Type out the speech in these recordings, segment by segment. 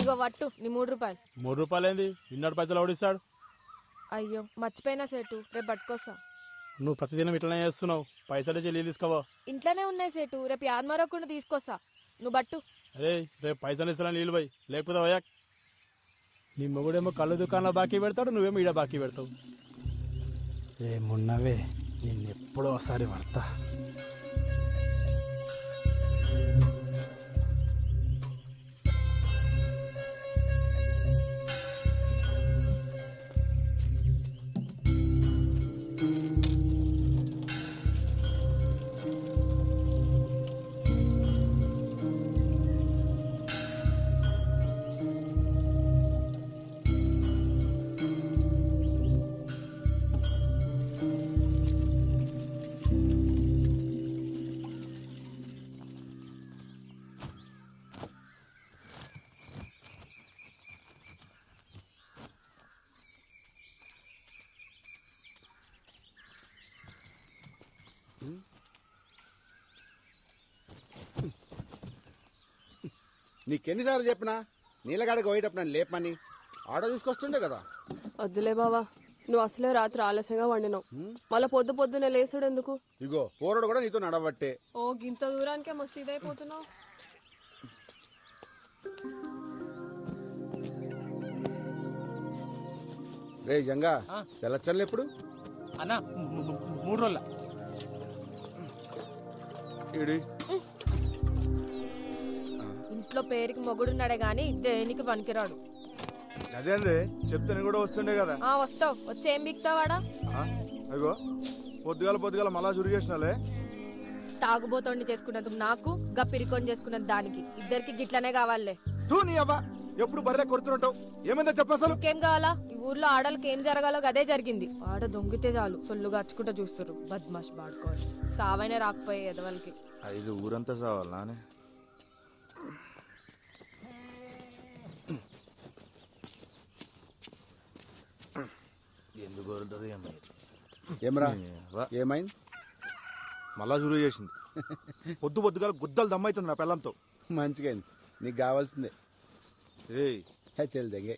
ఇగో వట్టు నీ 3 రూపాయలు. 3 రూపాయలు ఏంది? ఇన్నడు పైసలు ఓడిస్తాడు. అయ్యో మర్చిపోయినా సేటు, రేపు పట్టుకోసా. నువ్వు ప్రతిదినం ఇట్లనే చేస్తున్నావు. పైసలు చెల్లి తీసుకోవా? ఇంట్లోనే ఉన్నాయి సేటు, రేపు యాదమరకుండా తీసుకొస్తా. నువ్వు బట్టు. అరే రేపు పైసలు ఇస్తా నీళ్ళు పోయి, లేకపోతే పోయా. నీ మొగుడేమో కళ్ళు దుకాణంలో బాకీ పెడతాడు, నువ్వేమో ఈడ బాకీ పెడతావు. ఏమున్నవే నిన్నెప్పుడో ఒకసారి పడతా. నీకెన్నిసార్లు చెప్పినా నీళ్ళగాడికి పోయేటప్పుడు నన్ను లేపమని. ఆటో తీసుకొస్తుండే కదా. వద్దులే బావా, నువ్వు అసలే రాత్రి ఆలస్యంగా వండినావు. మళ్ళా పొద్దునే లేసుడు ఎందుకు? ఇగో పోరడు కూడా నీతో నడవట్టే. ఓ గింత దూరానికే మస్తు ఇదైపోతున్నావు. రే జంగా తెల్లచ్చర్లు ఎప్పుడు అన్నా? 3 రోజుల. ఇంట్లో పేరుకి మొగుడున్నాడే గాని దేనికి పనికిరాడు. అదే అండి చెప్తే కూడా వస్తుండే కదా. వస్తావు, వచ్చి ఏం బిక్తావాడా? అయ్యో పొద్దుగాల మళ్ళా చురిగేసినాలే. తాగుబోతోండి చేసుకున్నందుకు నాకు, గప్పిరికొని చేసుకున్నందుకు దానికి, ఇద్దరికి గిట్లనే కావాలే. తూ నీ అవ్వ ఎప్పుడు బర్రె కొడుతుంటావు. ఏమైందో చెప్పసలు. ఇంకేం కావాలా? ఈ ఊర్లో ఆడలకి ఏం జరగాలో అదే జరిగింది. ఆడ దొంగితే చాలు సొల్లుగా అచ్చుకుంటా చూస్తారు. బద్మాష్ బాడుకోవాలి. సావైనా రాకపోయే ఎదవలకి. 5 ఊరంతా సావాలి నానే. ఎందుకు వదులుతుంది ఏమరా? ఏమైంది? మళ్ళా చురుగు చేసింది. పొద్దుగాల గుద్దలు దమ్మైతుంది నా పిల్లంతో. మంచిగా అయింది. నీకు కావాల్సిందే. చెల్లి దగ్గే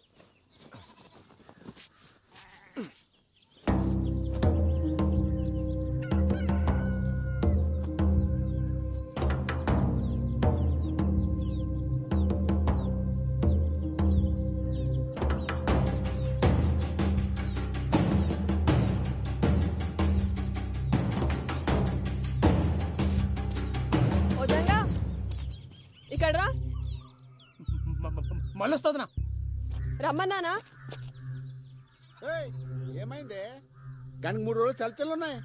ఇక్కడ రా. మళ్ళీ వస్తుందినా? రమ్మన్నానా? ఏమైందే? కానీ 3 రోజులు చల్చలు ఉన్నాయి.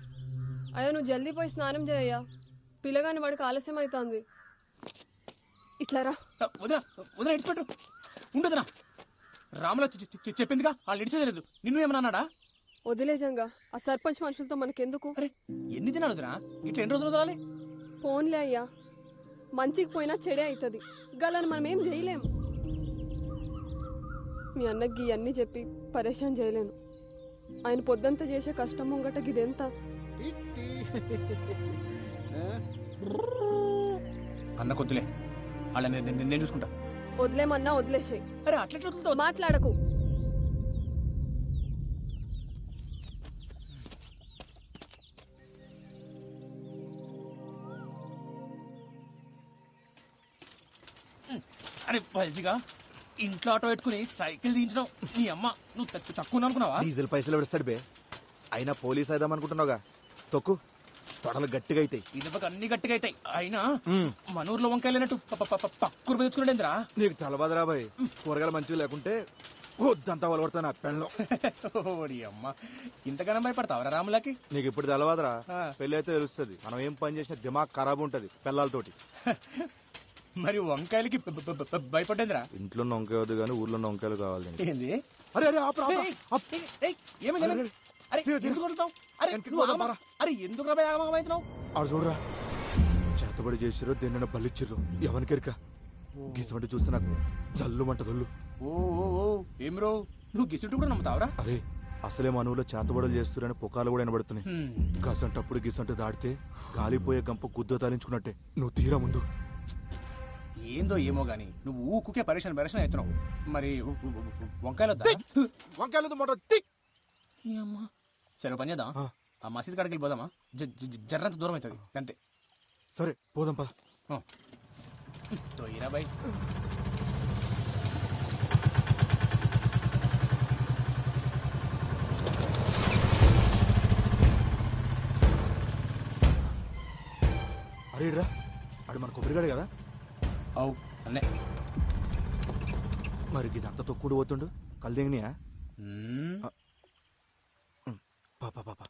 అయ్యో నువ్వు జల్దీ పోయి స్నానం చేయయ్యా, పిల్లగాని వాడికి ఆలస్యం అవుతుంది. ఇట్లా రా. వదిన ఇడిచిపెట్టు. ఉండదునా? రాముల చెప్పిందిగా, వాళ్ళు ఇడిచేయలేదు. నిన్ను ఏమన్నా అన్నాడా? వదిలేజంగా ఆ సర్పంచ్ మనుషులతో మనకెందుకు? అరే ఎన్ని దినాలు వదినా? ఇట్లా ఎన్ని రోజులు వదలాలి? ఫోన్లే అయ్యా, మంచికి పోయినా చెడే అవుతుంది. గలని మనం ఏం చేయలేం. మీ అన్నకి ఇవన్నీ చెప్పి పరేషాన్ చేయలేను. ఆయన పొద్దంతా చేసే కష్టం ముంగట గిదెంత? అన్న కొద్దులే, వాళ్ళ నేను చూసుకుంటా. వదిలేమన్నా వదిలేసే. అరే అట్లా మాట్లాడకు. అరే పల్జిగా ఇంట్లో ఆటో పెట్టుకుని సైకిల్ దించడం నీ అమ్మ. నువ్వు తక్కువ అనుకున్నావా? డీజిల్ పైసలు ఎవరిస్తాడు బే? అయినా పోలీస్ అయిదాం అనుకుంటున్నావుగా. తొక్కు, తొడలు గట్టిగా అవుతాయి. ఇదిపక్క అన్ని గట్టిగా అవుతాయి. అయినా మన ఊర్లో వంకాయలేనట్టు పక్కూరు పెంచుకునేంద్రా. నీకు తెలవదురా బాయ్, కూరగాయలు మంచిగా లేకుంటే వద్దంతా వలవడతా నా పెళ్ళం. ఓడి అమ్మ, ఇంతగానో భయపడతావరా రాములకి? నీకు ఇప్పుడు తెలవదురా, పెళ్లి అయితే తెలుస్తుంది. మనం ఏం పని చేసినా దిమాగ్ ఖరాబ్ ఉంటది పిల్లలతోటి. మరి వంకాయలకి భయపడేంద్రా? ఇంట్లో వంకాయ వద్దు కానీ ఊర్లో వంకాయలు కావాలి. ఏంది? అరే అరే ఎందుకు రాబోతున్నావు? ఆడు చూడరా, చేతబడి చేసిరో దేన్న బలిచ్చిర్రు ఎవరికెరిక. గిసమంటే చూస్తే నాకు జల్లు మంటదొల్లు. ఓ ఏం రో, నువ్వు గిసుంటూ కూడా నమ్ముతావరా? అరే అసలే మన ఊళ్ళో చేతబడులు చేస్తురని పుకాలు కూడా వినబడుతున్నాయి. గసంటప్పుడు గిసంటు దాడితే గాలిపోయే గంప గుద్ద తాలించుకున్నట్టే. నువ్వు తీరా ముందు. ఏందో ఏమో గానీ నువ్వు ఊకుకే పరేషన్ అవుతున్నావు. మరి వంకాయలు వంకాయలు మొట్ట తిక్. సరే పని చేద్దాం, ఆ మసీద్ కాడికి వెళ్ళిపోదామా? జర్రంత దూరం అవుతుంది అంతే. సరే పోదాం పద. తోయిరా బాయ్. అరే రా, ఆడు మన కొబ్బరిగాడు కదా. అవు అన్నే. మరి ఇదంతా తొక్కుడు పోతుండు కల్దింగినియా? పాపా పాపా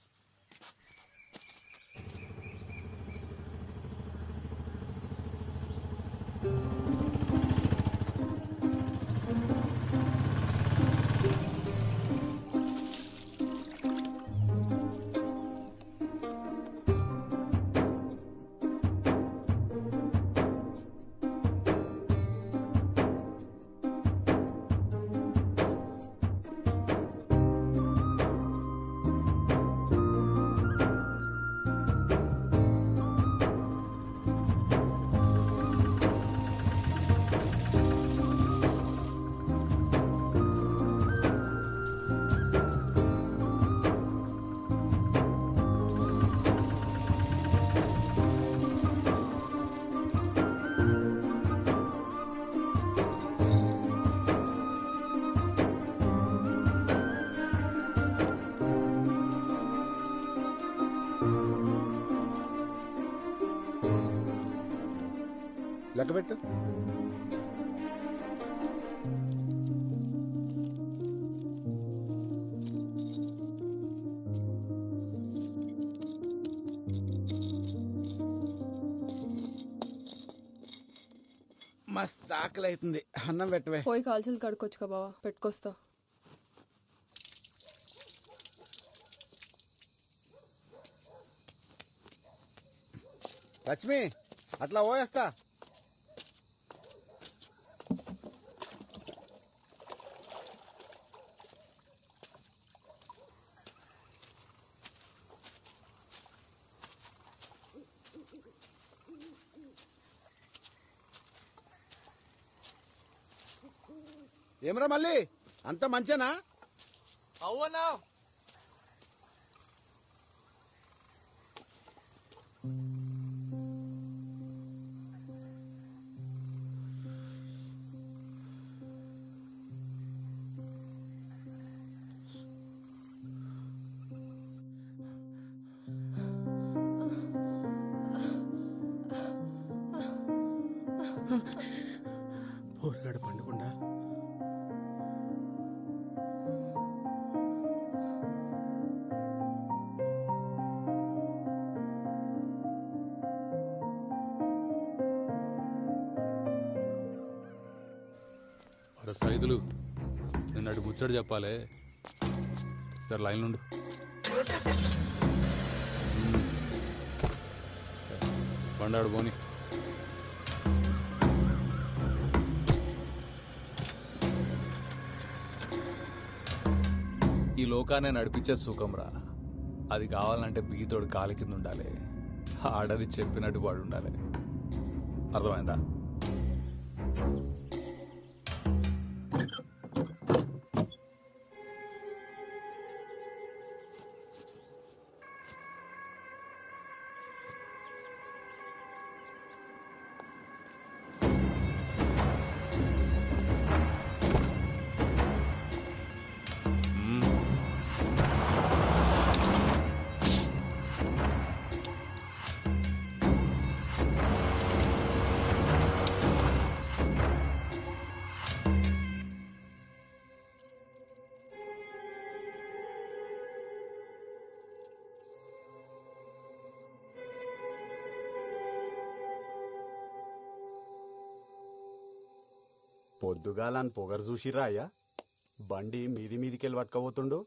లెక్క పెట్టు. మస్తు ఆకలి అవుతుంది, అన్నం పెట్టవే. పోయి కాల్చలు కడుక్కొచ్చుకా బావా, పెట్టుకొస్తా. లక్ష్మి అట్లా పోయేస్తా. ఏమరా మళ్ళీ అంత మంచేనా? అవునా పోరగాడు పండుకుండా సైదులు నేను అటు ముచ్చట చెప్పాలి, సార్ లైన్ నుండి. బండాడు పోని. ఈ లోకాన్ని నడిపించే సుఖంరా, అది కావాలంటే బీతోడు కాలి కింద ఉండాలి, ఆడది చెప్పినట్టు వాడు ఉండాలి. అర్థమైందా? పొద్దుగాలని పొగరు చూసిరా అయ్యా? బండి మీదికెళ్ళి పట్టుకపోతుండు.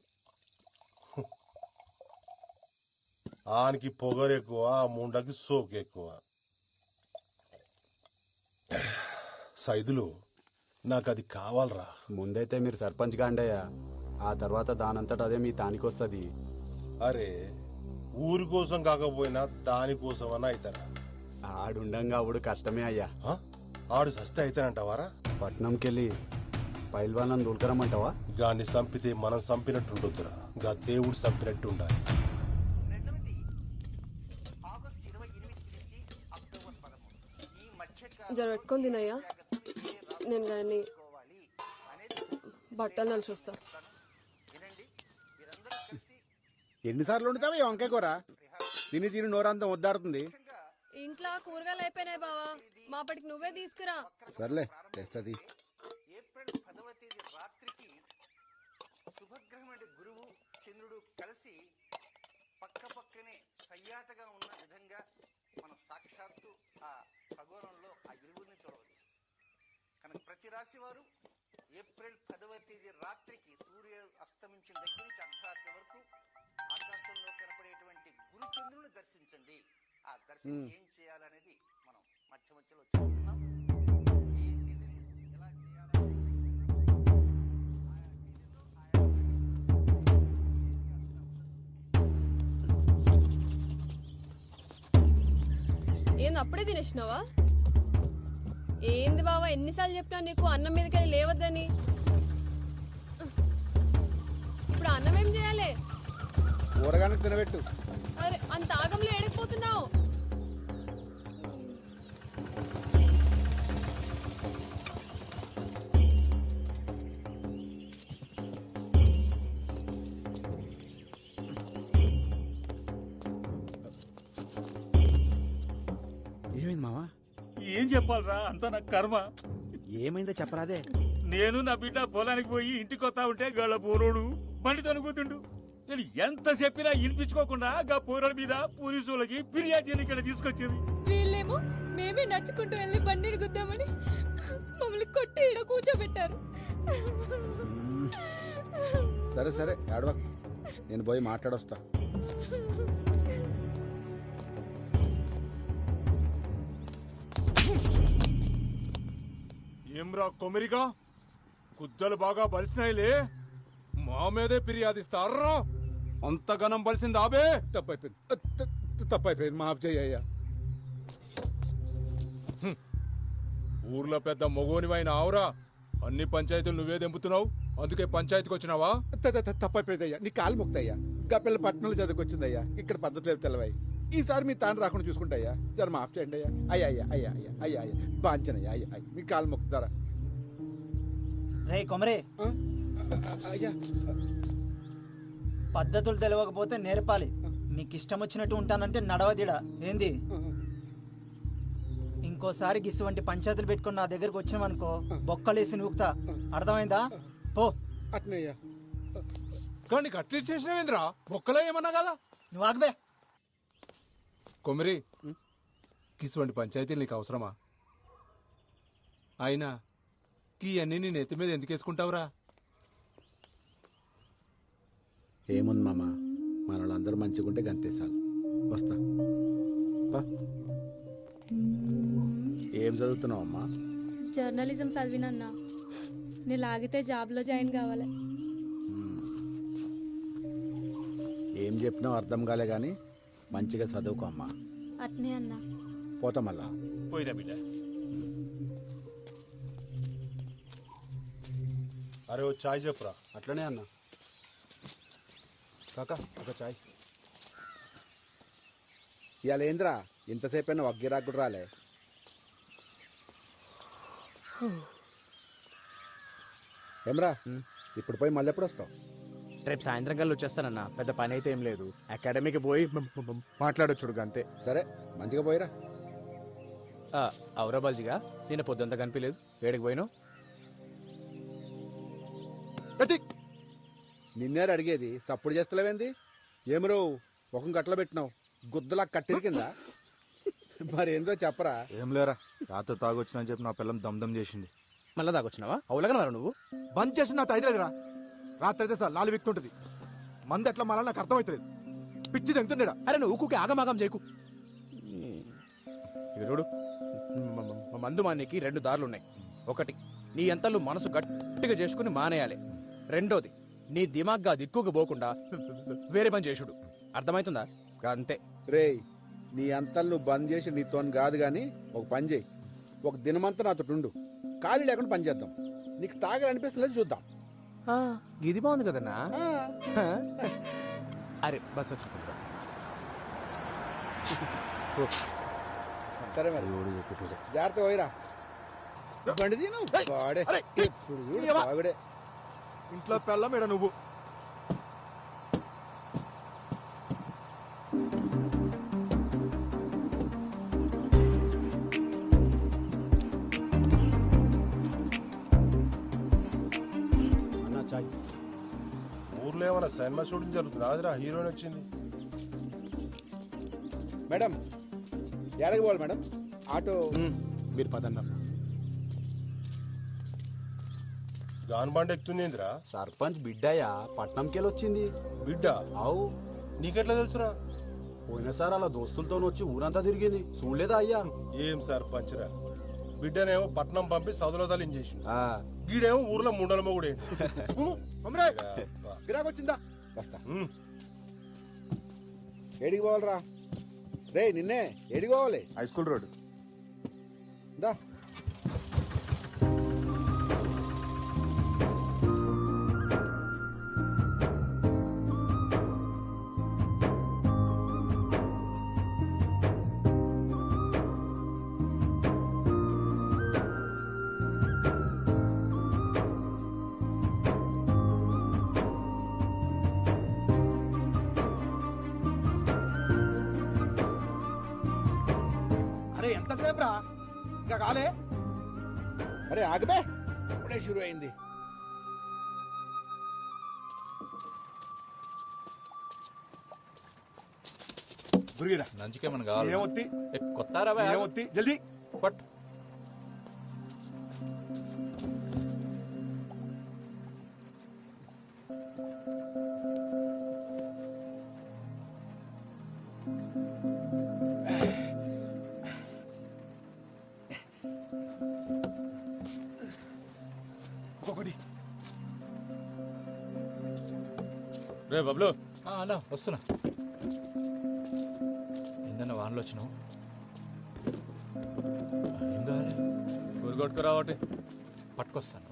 ఆనికి పొగరు ఎక్కువ, ముండకి సోకు ఎక్కువ. సైదులు నాకు అది కావాలరా. ముందైతే మీరు సర్పంచ్ గాండయ్యా, ఆ తర్వాత దానంతట అదే మీ తానికొస్తుంది. అరే ఊరి కోసం కాకపోయినా దానికోసం అని అవుతారా? ఆడుండంగా అవుడు కష్టమే అయ్యా. ఆడు సస్తే అయితేనంటావారా? పట్నంకెళ్ళి పైల్వాన్ దొరకరమ్మంటావా? గాన్ని చంపితే మనం చంపినట్టుండొద్దురా, గా దేవుడు చంపినట్టు ఉండాలి. జర పెట్టుకొని తినయ్యా, నేను కానీ బట్టలు నలిసి వస్తా. ఎన్నిసార్లు వండుతావా ఈ వంకాయ కూర? తిని తిని నోరంతా వద్దాడుతుంది. ఇంట్లో కూరగాయలు అయిపోయినాయి బావా, మాపటికి నువ్వే తీసుకురా. సర్లే తెస్తుంది. ఏప్రిల్ 10వ తేదీ రాత్రికి శుభగ్రహమైన గురువు చంద్రుడు కలిసి పక్క పక్కనే సయ్యాటగా ఉన్న విధంగా మనం సాక్షాత్తు ఆ ఖగోళంలో ఆ ఇరువురిని చూడవచ్చు. కనుక ప్రతి రాశి వారు ఏప్రిల్ 10వ తేదీ రాత్రికి సూర్యుడు అస్తమించిన దగ్గర నుంచి అర్ధరాత్రి వరకు ఆకాశంలో కనపడేటువంటి గురు చంద్రుని దర్శించండి. ఆ దర్శనం ఏం చేయాలనేది మనం మధ్య మధ్యలో చెప్తున్నాం. ఏ తేదీని ఎలా చేయాలి ఏంది అప్పుడే తినేసినావా? ఏంది బావా, ఎన్నిసార్లు చెప్పినా నీకు అన్నం మీదకెళ్ళి లేవద్దని. ఇప్పుడు అన్నం ఏం చేయాలి? కూరగాయలకు తినబెట్టు. అరే అంత ఆగంలో ఏడిపోతున్నావు. ఏమైంది మావా? ఏం చెప్పాలరా, అంతా నా కర్మ. ఏమైందో చెప్పరాదే. నేను నా బిడ్డ పొలానికి పోయి ఇంటికి వస్తా ఉంటే గళ్ళ పోరోడు బండి తనుకుతుండు. నేను ఎంత చెప్పినా వినిపించుకోకుండా గా పోరాడు మీద పోలీసు వాళ్ళకి ఫిర్యాదు చేయని ఇక్కడ తీసుకొచ్చేది. వీళ్ళేమో మేమే నడుచుకుంటూ వెళ్ళి బండిని గుద్దామని మమ్మల్ని కొట్టి ఈడ కూర్చోబెట్టారు. సరే సరే ఏడవ, నేను పోయి మాట్లాడొస్తా. ఏమ్రా కొమిరిగా, గుద్దలు బాగా బలిసినాయిలే, మా మీదే ఫిర్యాదిస్తారా? అంతగనం బలిసింది ఆబే. తప్పైపోయింది, మాఫ్ చెయ్యయ్యా. ఊర్లో పెద్ద మొగోనివైన ఆవురా, అన్ని పంచాయతీలు నువ్వే దెంపుతున్నావు, అందుకే పంచాయతీకి వచ్చినావా? తప్పైపోయిందయ్యా, నీ కాలు మొక్తయ్యా. గప్పెళ్ళ పట్టణంలో చదువుకొచ్చిందయ్యా, ఇక్కడ పద్ధతులు తెలవాయి. ఈసారి మీ తాను రాకుండా చూసుకుంటాయ్యా, జర మాఫ్ చేయండి అయ్యా. అయ్యా అయ్యా అయ్యా అయ్యా అయ్యా అయ్యా బాంచనయ్యా, అయ్యా అయ్యా మీ కాలు మొక్కుతారా? రే కొమరే, అయ్యా పద్ధతులు తెలియకపోతే నేర్పాలి. నీకు ఇష్టం వచ్చినట్టు ఉంటానంటే నడవదిడా ఏంది? ఇంకోసారి గిసువంటి పంచాయతీలు పెట్టుకుని నా దగ్గరకు వచ్చినావనుకో బొక్కలేసి నూకుతా, అర్థమైందా? పో. అట్నయ్యా. కానీ కట్లీ చేసినవేంద్రా, బొక్కలో ఏమన్నా కదా? నువ్వు ఆగబే. కొమిరి, కిసువంటి పంచాయతీలు నీకు అవసరమా? అయినా ఈ అన్ని నీ నెత్తి మీద ఎందుకు వేసుకుంటావురా? ఏముంది మామ, మన వాళ్ళందరూ మంచిగుంటే గంతేసాలు. వస్తా. ఏం చదువుతున్నావు అమ్మా? జర్నలిజం చదివినన్నా, నేను లాగితే జాబ్లో జాయిన్ కావాలి. ఏం చెప్పినావు అర్థం కాలే గాని మంచిగా చదువుకో అమ్మా. అట్నే అన్నా. పోతా మళ్ళా. పోయిరా బిడ్డ. అరే ఓ చాయ్ చెప్పురా. అట్లనే అన్న. కాకా ఒక చాయ్. ఇవాళ ఏంద్రా ఇంతసేపు అయినా వగ్గిరాకు కూడా రాలే? ఏమ్రా ఇప్పుడు పోయి మళ్ళీ ఎప్పుడు వస్తావు? రేపు సాయంత్రం కల్లా వచ్చేస్తానన్నా, పెద్ద పని అయితే ఏం లేదు. అకాడమీకి పోయి మాట్లాడొచ్చుడు అంతే. సరే మంచిగా పోయిరా. అవురా బాల్జిగా, నిన్న పొద్దుంతా కనిపించలేదు, వేడికి పోయినావు? నిన్నేరు అడిగేది, సప్పుడు చేస్తలేవేంది? ఏమరో ముఖం కట్టలో పెట్టినావు, గుద్దలా కట్టిరి కింద. మరేందో చెప్పరా. ఏం లేరా, రాత్రి తాగొచ్చినని చెప్పి నా పిల్లం దమ్దం చేసింది. మళ్ళా దాకొచ్చినావా? అవులగనవారా నువ్వు? బంద్ చేసి నా తైదలేదురా. రాత్రి అయితే సార్ లాలి విక్తుంటది, మంది ఎట్లా మాలా నాకు అర్థమవుతుంది. పిచ్చి తెంగుతుండేడా. అరే నువ్వు ఊకుకి ఆగమాగం చేయకు. ఇక చూడు, మందు మానేకి 2 దారులున్నాయి. ఒకటి, నీ ఎంతలు మనసు గట్టిగా చేసుకుని మానేయాలి. రెండోది, నీ దిమాగ్గా దిక్కుకు పోకుండా వేరే పని చేసుడు. అర్థమవుతుందా? అంతే. రేయ్, నీ అంతలు నువ్వు బంద్ చేసి నీతో కాదు గాని ఒక పని చేయి, ఒక దినమంతా నాతో ఉండు, ఖాళీ లేకుండా పని చేద్దాం. నీకు తాగాలనిపిస్తుంది చూద్దాం. ఇది బాగుంది కదన్నా. అరే బస్ వచ్చి సరే మరి జాగ్రత్త పోయిరా. బండి తీను వాడే ఇప్పుడు చూడు తాగుడే. ఇంట్లో పెళ్ళం ఈడ నువ్వు. ఊర్లో ఏమైనా సినిమా షూటింగ్ జరుగుతుంది, రాదురా హీరోయిన్ వచ్చింది. మేడం ఎడకి పోవాలి మేడం? ఆటో మీరు పదన్నా. గాన్ బండి ఎక్కుతుంది ఏందిరా? సర్పంచ్ బిడ్డయ్యా పట్నంకెళ్ళి వచ్చింది. బిడ్డ? అవు. నీకెట్లా తెలుసురా? పోయినసారి అలా దోస్తులతో వచ్చి ఊరంతా తిరిగింది, చూడలేదా అయ్యా? ఏం సర్పంచ్ రా, బిడ్డనేమో పట్నం పంపి సదులో తలించేసి గీడేమో ఊర్లో ముండలమో కూడా గిరాకొచ్చిందా? వస్తా. ఏడికి పోవాలరా? రే నిన్నే ఏడికి పోవాలి? హై స్కూల్ రోడ్ దా. అరే ఎంతసేపు రా, ఇంకా కాలే? అరే ఆగబే, ఇప్పుడే షురు అయింది. నంచుకేమన్నా కావాలి? ఏమొత్తి కొత్తారా ఏమొత్తి జల్దీ పట్. రే బబ్లు. అన్నా వస్తున్నా. ఏందన్నా వానలో వచ్చినావు? ఏం కావాలి? గురిగొట్టుకు రావటి పట్టుకొస్తాను.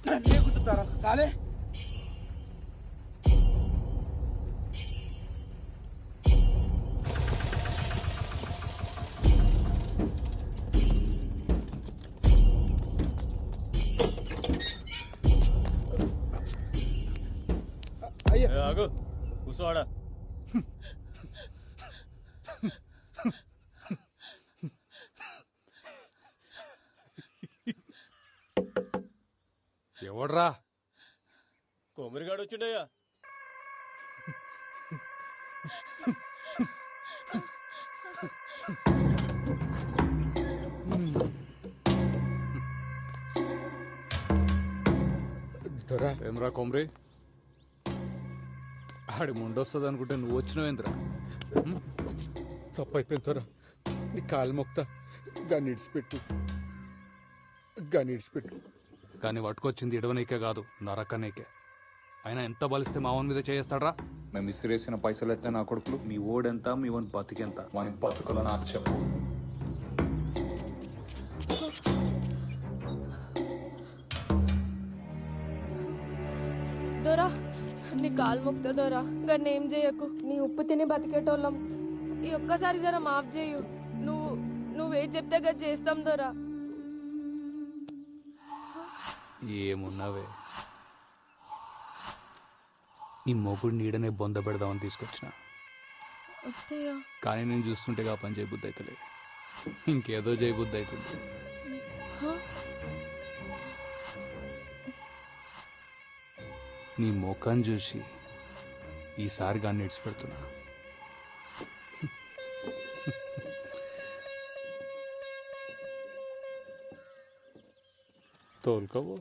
నన్నే గుద్దుతారా సాలే? ఆగు, కూర్చోవాడా. ఎవడ్రా? కొమ్మరిగాడు వచ్చిండయ్యా. ఏమ్రా కొమ్రి, ఆడి ముండొస్తుంది అనుకుంటే నువ్వు వచ్చినావేంద్రా? తప్పు అయిపోయింది త్వర, నీ కాలు మొక్తా. గాని ఇడిచిపెట్టు, గాని ఇడిచిపెట్టు. కానీ పట్టుకొచ్చింది ఇడవనీకే కాదు, నరకనీకే. అయినా ఎంత బలిస్తే మావన్ మీద చేస్తాడ్రా? మేము ఇసిరేసిన పైసలు ఎత్తే నా కొడుకులు, మీ ఓడెంత, మీ వన్ బతికెంత, వాని బతుకులు నాకు చెప్పు. దొరా నీ కాలు మొక్తా దొరా, గన్నేం ఏం చేయకు. నీ ఉప్పు తిని బతికేటోళ్ళం, ఈ ఒక్కసారి జర మాఫ్ చేయు. నువ్వేం చెప్తే గది చేస్తాం దొరా. ఏమున్నావే, నీ మొగుడు నీడనే బొంద పెడదామని తీసుకొచ్చిన. కానీ నేను చూస్తుంటే ఆ పని చేయబుద్ధి అవుతలే, ఇంకేదో చేయబుద్ధి అవుతుంది. నీ ముఖం చూసి ఈసారి గాన్ని ఇడిచిపెడుతున్నా. తోలుకోవో.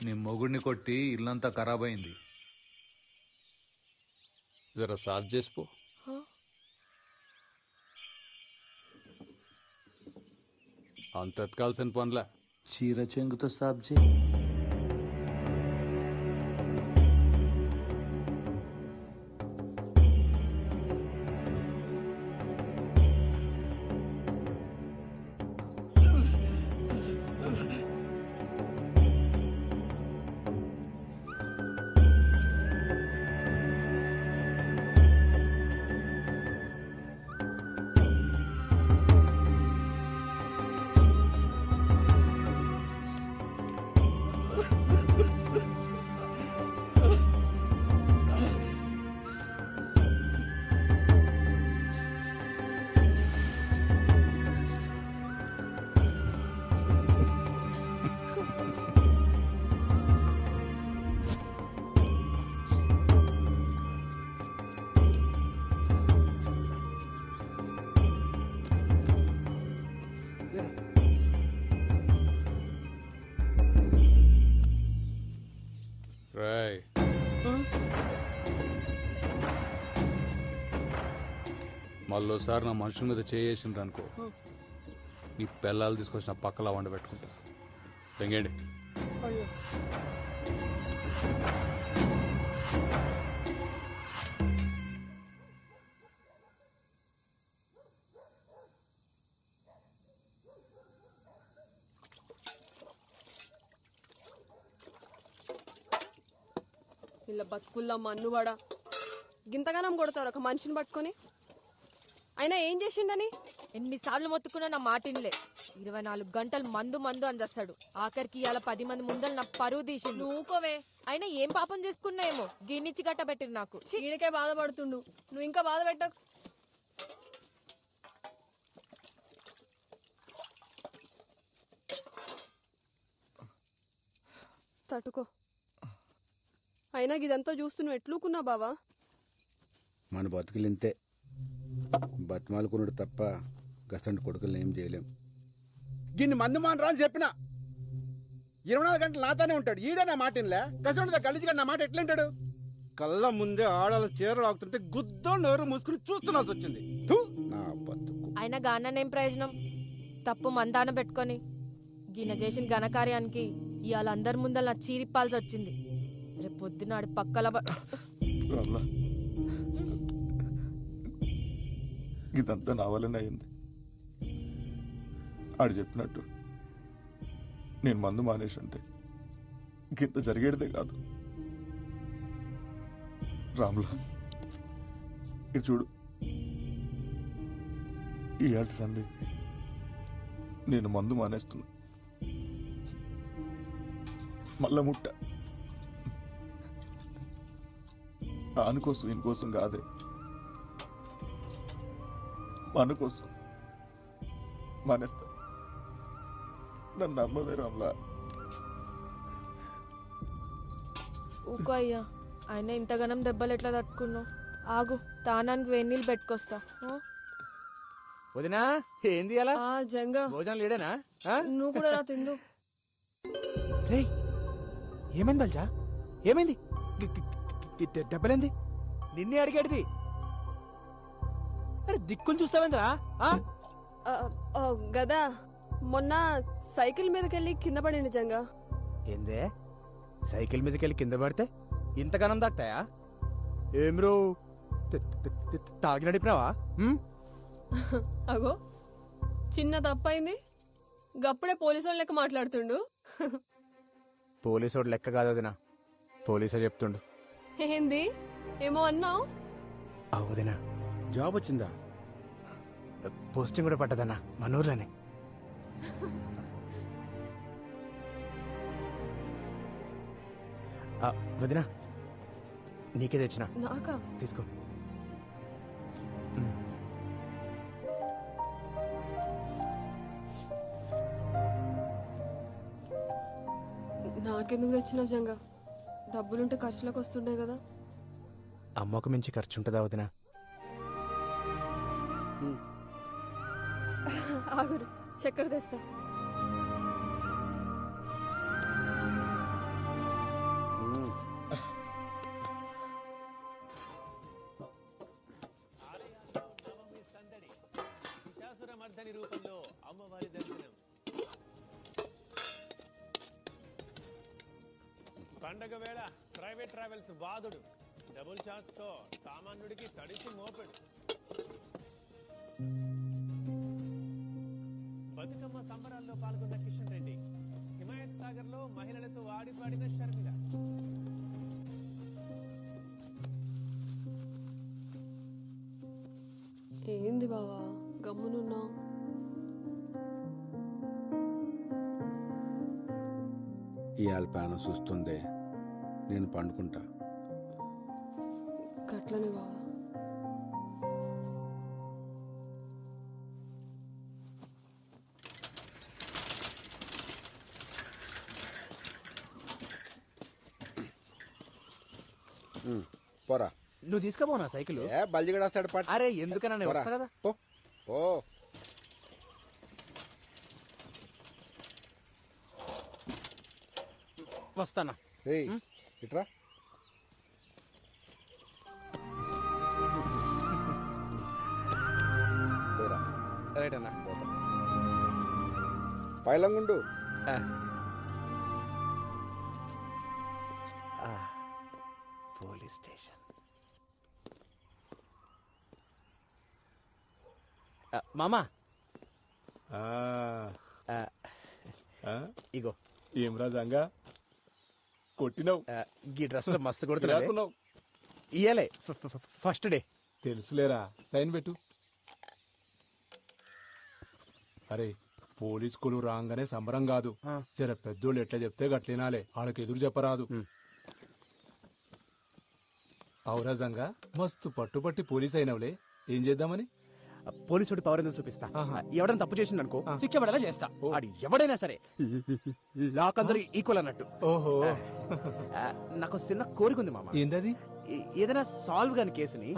నీ మొగుడిని కొట్టి ఇల్లంతా ఖరాబ్ అయింది, జర సాఫ్ చేసిపో. అంత ఎత్కాల్సిన పనులే. చీర చెంగుతో సబ్జీ. రాయ్ మళ్ళోసారి నా మనుషుల మీద చేసిండ్రు అనుకో, మీ పిల్లలు తీసుకొచ్చిన పక్కలా వండ పెట్టుకుంటా. తెంగండి. ఇలా బతుకుల్లా మన్నువాడా గింతగానం కొడతారు ఒక మనిషిని పట్టుకొని. అయినా ఏం చేసిండని? ఎన్నిసార్లు మొత్తుకున్నా నా మాటిన్లే. 24 గంటలు మందు మందు అని చేస్తాడు. ఆఖరికి ఇవాళ 10 మంది ముందర నా పరువు తీసిండు. నువ్వుకోవే. అయినా ఏం పాపం చేసుకున్నాయేమో గిన్నిచ్చి గట్టబెట్టిరు నాకు. ఈయనకే బాధపడుతుండు, నువ్వు ఇంకా బాధ పెట్టకు. తట్టుకో. అయినా ఇదంతా చూస్తూ నువ్వు ఎట్లుకున్నా బావా? మన బతుకులు ఇంతే, బతిమాలుకున్నాడు తప్ప గసంటి కొడుకులను ఏం చేయలేం. గిన్ని మందు మానరా అని చెప్పిన 24 గంటలు నాతోనే ఉంటాడు. ఈడే నా మాట ఇన్లే. గసంటి గలీజిగా నా మాట ఎట్లుంటాడు? కళ్ళ ముందే ఆడాల చీరలు ఆగుతుంటే గుద్దో నోరు మూసుకుని చూస్తున్నాల్సి వచ్చింది. నా బతుకు. అయినా గాననేం ప్రయోజనం? తప్పు మందాన పెట్టుకొని గిన్నె చేసిన ఘనకార్యానికి ఇవాళ అందరి ముందర నా చీరిప్పాల్సి వచ్చింది. రేపు పొద్దునాడు పక్కల ఇదంతా నా వల్లనే అయింది. ఆడు చెప్పినట్టు నేను మందు మానేసి అంటే ఇంత జరిగేదే కాదు. రాములా, ఇటు చూడు. ఈ ఏటి సంది నేను మందు మానేస్తున్నా. మళ్ళా ముట్ట దానికోసం ఇంకోసం కాదే, మన కోసం మానేస్తా. నన్ను నమ్మవే రామ్లా. ఊకో అయ్యా. ఆయన ఇంతగానం దెబ్బలు ఎట్లా తట్టుకున్నావు? ఆగు, తానానికి వేణీళ్ళు పెట్టుకొస్తా. వదినా ఏంది అలా? జంగా భోజనం లేడేనా? నువ్వు కూడా రా తిందు. ఏమైంది బల్జా? ఏమైంది? దెబ్బలేంది? నిన్నే అడిగేది. అరే దిక్కులు చూస్తావేంద్రా? గదా మొన్న సైకిల్ మీదకెళ్ళి కింద పడింది జంగా. ఏందే సైకిల్ మీదకెళ్ళి కింద పడితే ఇంతగానం దాక్తాయా? ఏం రో తాగి నడిపినావా? అగో చిన్న తప్పైంది, గప్పుడే పోలీసు లెక్క మాట్లాడుతుండు. పోలీసోడు లెక్క కాదు వదినా, పోలీసే చెప్తుండు. ఏంది ఏమో అన్నావు? వదినా జాబ్ వచ్చిందా? పోస్టింగ్ కూడా పట్టదన్నా మన ఊర్లోనే. వదినా నీకే తెచ్చిన. నాకా? తీసుకో. నాకెందుకు తెచ్చినావు జంగా? డబ్బులుంటే ఖర్చులకు వస్తుండే కదా. అమ్మకు మించి ఖర్చు ఉంటుందా వదినా? ఆగురు, చక్కెర తెస్తా. పండగ వేళ ప్రైవేట్ ట్రావెల్స్ బాధుడు డబుల్ ఛాన్స్ తో సామాన్యుడికి తడిసి మోపెడు. బతుకమ్మ సంబరాల్లో పాల్గొన్న కిషన్ రెడ్డి, హిమాయత్ సాగర్ లో మహిళలతో ఆడిపాడిన షర్మిల. ఏంది బావా గమ్మునున్నా? ఇవాళ పానం చూస్తుందే, నేను పండుకుంటా. గట్లనే బావా. పోరా. నువ్వు తీసుకుపోనా సైకిల్? బల్జిగడాస్తాడు పాట. అరే ఎందుకన్నా నేను వస్తా కదా. ఓ వస్తానా. ఇట్రా. రైట్ అన్నా. పైలంగుండు. Police station. మామా ఇగో. ఏం రాజంగా కొట్టినావు? ఈ డ్రెస్ లో మస్తు కొడుతున్నావు. ఇయ్యలే ఫస్ట్ డే. తెలుసులేరా, సైన్ పెట్టు. అరే పోలీస్ కులు రాగానే సంబరం కాదు. జర పెద్దోళ్ళు ఎట్లా చెప్తే గట్లినాలే, వాళ్ళకి ఎదురు చెప్పరాదు. ఔరాజంగా మస్తు పట్టుపట్టి పోలీస్ అయినవులే, ఏం చేద్దామని? పోలీసుడి పవర్ ఎందుకు చూపిస్తా. ఎవడైనా తప్పు చేసిండు అనుకో, శిక్ష పడేలా చేస్తా. అది ఎవడైనా సరే, లాక్ అందరూ ఈక్వల్ అన్నట్టు. ఓహో, నాకు చిన్న కోరిక ఉంది మామ. ఏంటది? ఏదైనా సాల్వ్ కాని కేసుని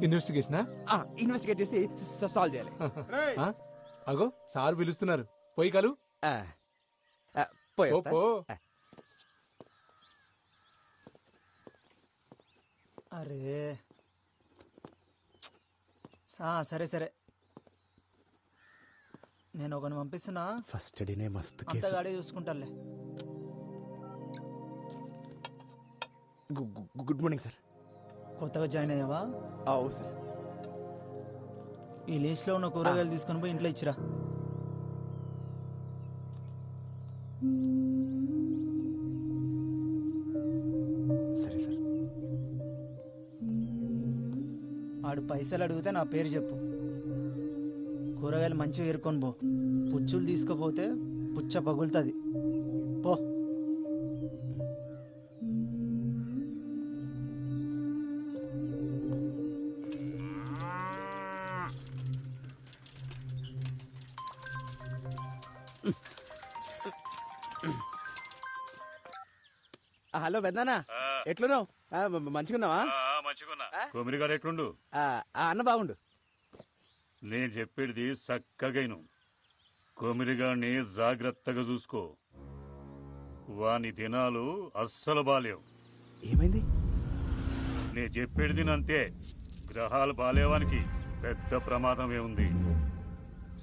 ఇన్వెస్టిగేట్ చేసి సాల్వ్ చేయాలి. అగో సార్ పిలుస్తున్నారు, పోయి కలు. అరే సరే సరే, నేను ఒకరిని పంపిస్తున్నా. ఫస్ట్ డేనే మస్తు అంత గాడే చూసుకుంటాలే. Good morning sir. కొత్తగా జాయిన్ అయ్యావా? అవు సార్. ఈ లిస్ట్ లో ఉన్న కూరగాయలు తీసుకొని పోయి ఇంట్లో ఇచ్చిరా. సరే సార్. ఆడు పైసలు అడిగితే నా పేరు చెప్పు. కూరగాయలు మంచిగా ఏరుకొని పో. పుచ్చులు తీసుకుపోతే పుచ్చ పగులుతుంది. పో. హలో పెద్దనా, ఎట్లున్నావు? మంచిగున్నావా? మంచిగున్నా. కొమిరి గారు ఎట్లుండు? అన్న బాగుండు. నేను చెప్పేది చక్కగైను. కొమిరిగాడిని జాగ్రత్తగా చూసుకో. వాని దినాలు అస్సలు బాలేవు. ఏమైంది? నేను చెప్పేది అంతే. గ్రహాలు బాలేవానికి పెద్ద ప్రమాదమే ఉంది.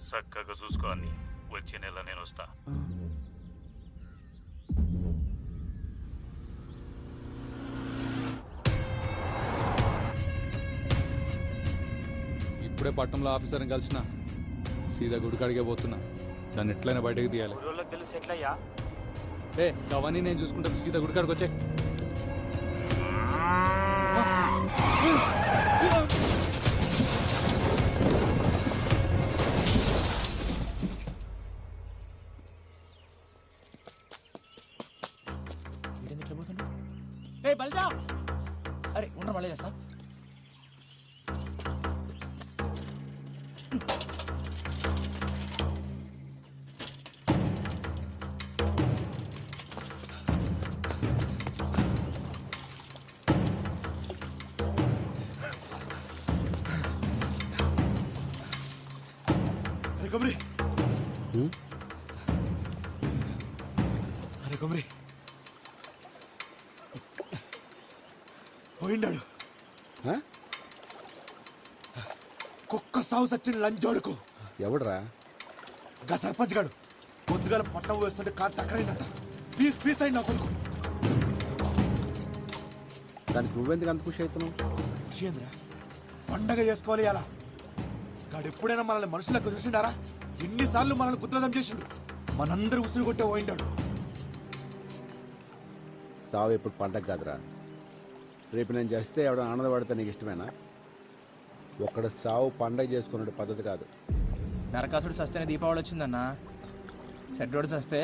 చక్కగా చూసుకో. అన్ని వచ్చే నెల నేను వస్తా. ఇప్పుడే పట్టణంలో ఆఫీసర్ని కలిసిన సీదా గుడికాడికే పోతున్నా. దాన్ని ఎట్లయినా బయటకు తీయాలి. తెలుసు ఎట్లయ్యా? అవన్నీ నేను చూసుకుంటాను. సీదా గుడికాడికి వచ్చే. బల్జా, అరే ఉండరు మళ్ళీ చేస్తా. కొమరి, అరే కొమరి పోయిండాడు. కుక్క సాగు సచ్చిన లంచోడుకు. ఎవడరా? గా సర్పంచ్ గాడు పొద్దుగాల పట్టం వేస్తుంటే కారు టక్కరైందట. పీస్ పీస్ అయింది నా కొడుకు. దానికి నువ్వెందుకు అంత ఖుషి అవుతున్నావు? ఖుషి ఏందిరా? పండగ చేసుకోవాలి అలా. గాడు ఎప్పుడైనా మనల్ని మనుషులకు చూసిండారా? ఎన్నిసార్లు మనల్ని గుద్రదం చేసిండు. మనందరూ ఉసురు కొట్టే పోయిండాడు. సావు ఎప్పుడు పండగ కాదురా. రేపు నేను చేస్తే ఎవడ ఆనందపడితే నీకు ఇష్టమేనా? ఒక్కడ సావు పండగ చేసుకునే పద్ధతి కాదు. నరకాసుడు సస్తేనే దీపావళి వచ్చిందన్నా. సెడ్రోడు సస్తే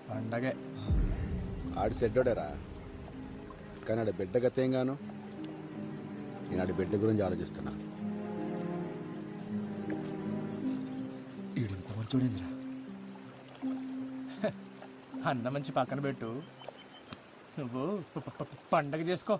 పండగే. ఆడి సెడ్డోడేరా, కానీ ఆడి బిడ్డ గతేంగాను. నేను ఆడి బిడ్డ గురించి ఆలోచిస్తున్నా. ఈడింత మంచోడేంద్రా. అన్న మంచి పక్కన పెట్టు, నువ్వు పండగ చేసుకో.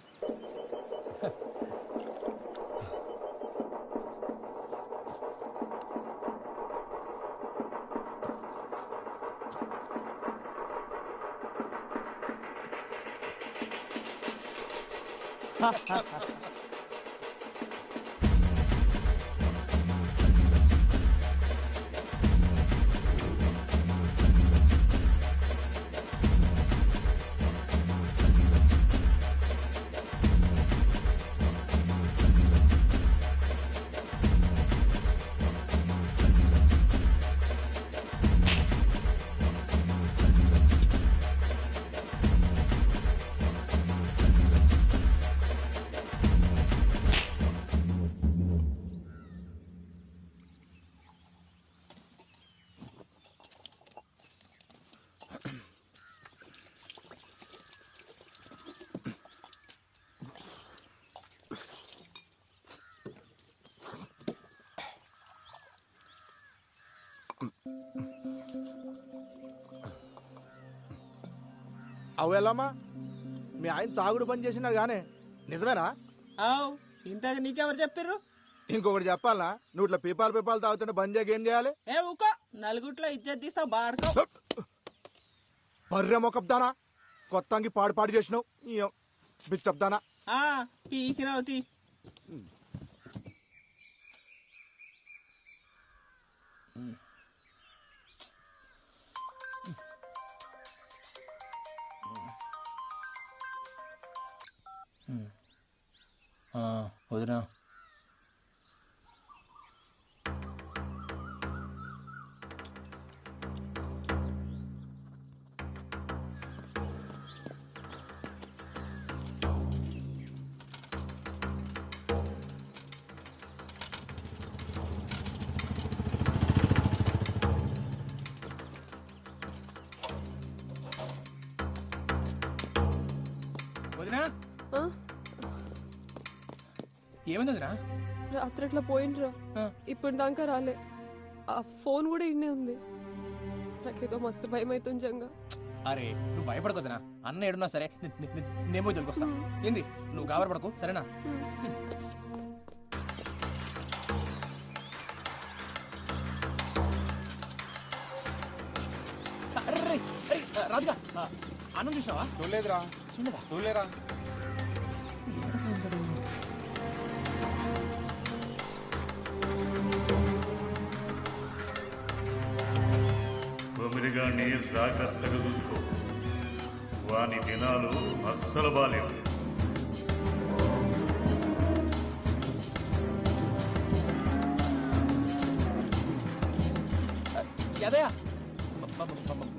అవెలమ్మా, మీ ఆయన తాగుడు బంద్ చేసినాడు గానే, నిజమేనా? ఇంతకు నీకెవరు చెప్పారు? ఇంకొకటి చెప్పాలా? నువ్వు ఇట్లా పీపాలు తాగుతుంటే బంద్ చేయక ఏం చేయాలి? ఏ ఊకో, నలుగుట్లో ఇజ్జత్ తీస్తావు బాడుకో. బర్రె మొక్కబ్దానా, కొత్తంగి పాడు చేసినావు బిచ్చబ్దానా. పీకిరావుతి. వదినా, వదినా ఏమైంది వదినా? రాత్రి అట్లా పోయిండ్రా, ఇప్పుడు దాకా రాలే. ఆ ఫోన్ కూడా ఇన్నే ఉంది. నాకేదో మస్తు భయం అవుతుంది జంగా. అరే నువ్వు భయపడకొద్దునా, అన్న ఏడున్నా సరే నేను పోయి దొరికొస్తా. ఏంది నువ్వు గాబర పడకు, సరేనా? రాజుగా అన్నం చూసినావా? చూడలేదురా. చూడలేరా? కొమిరిగాన్ని జాగ్రత్తగా చూసుకో, వాని దినాలు అస్సలు బాలేవు. యాదయ్య,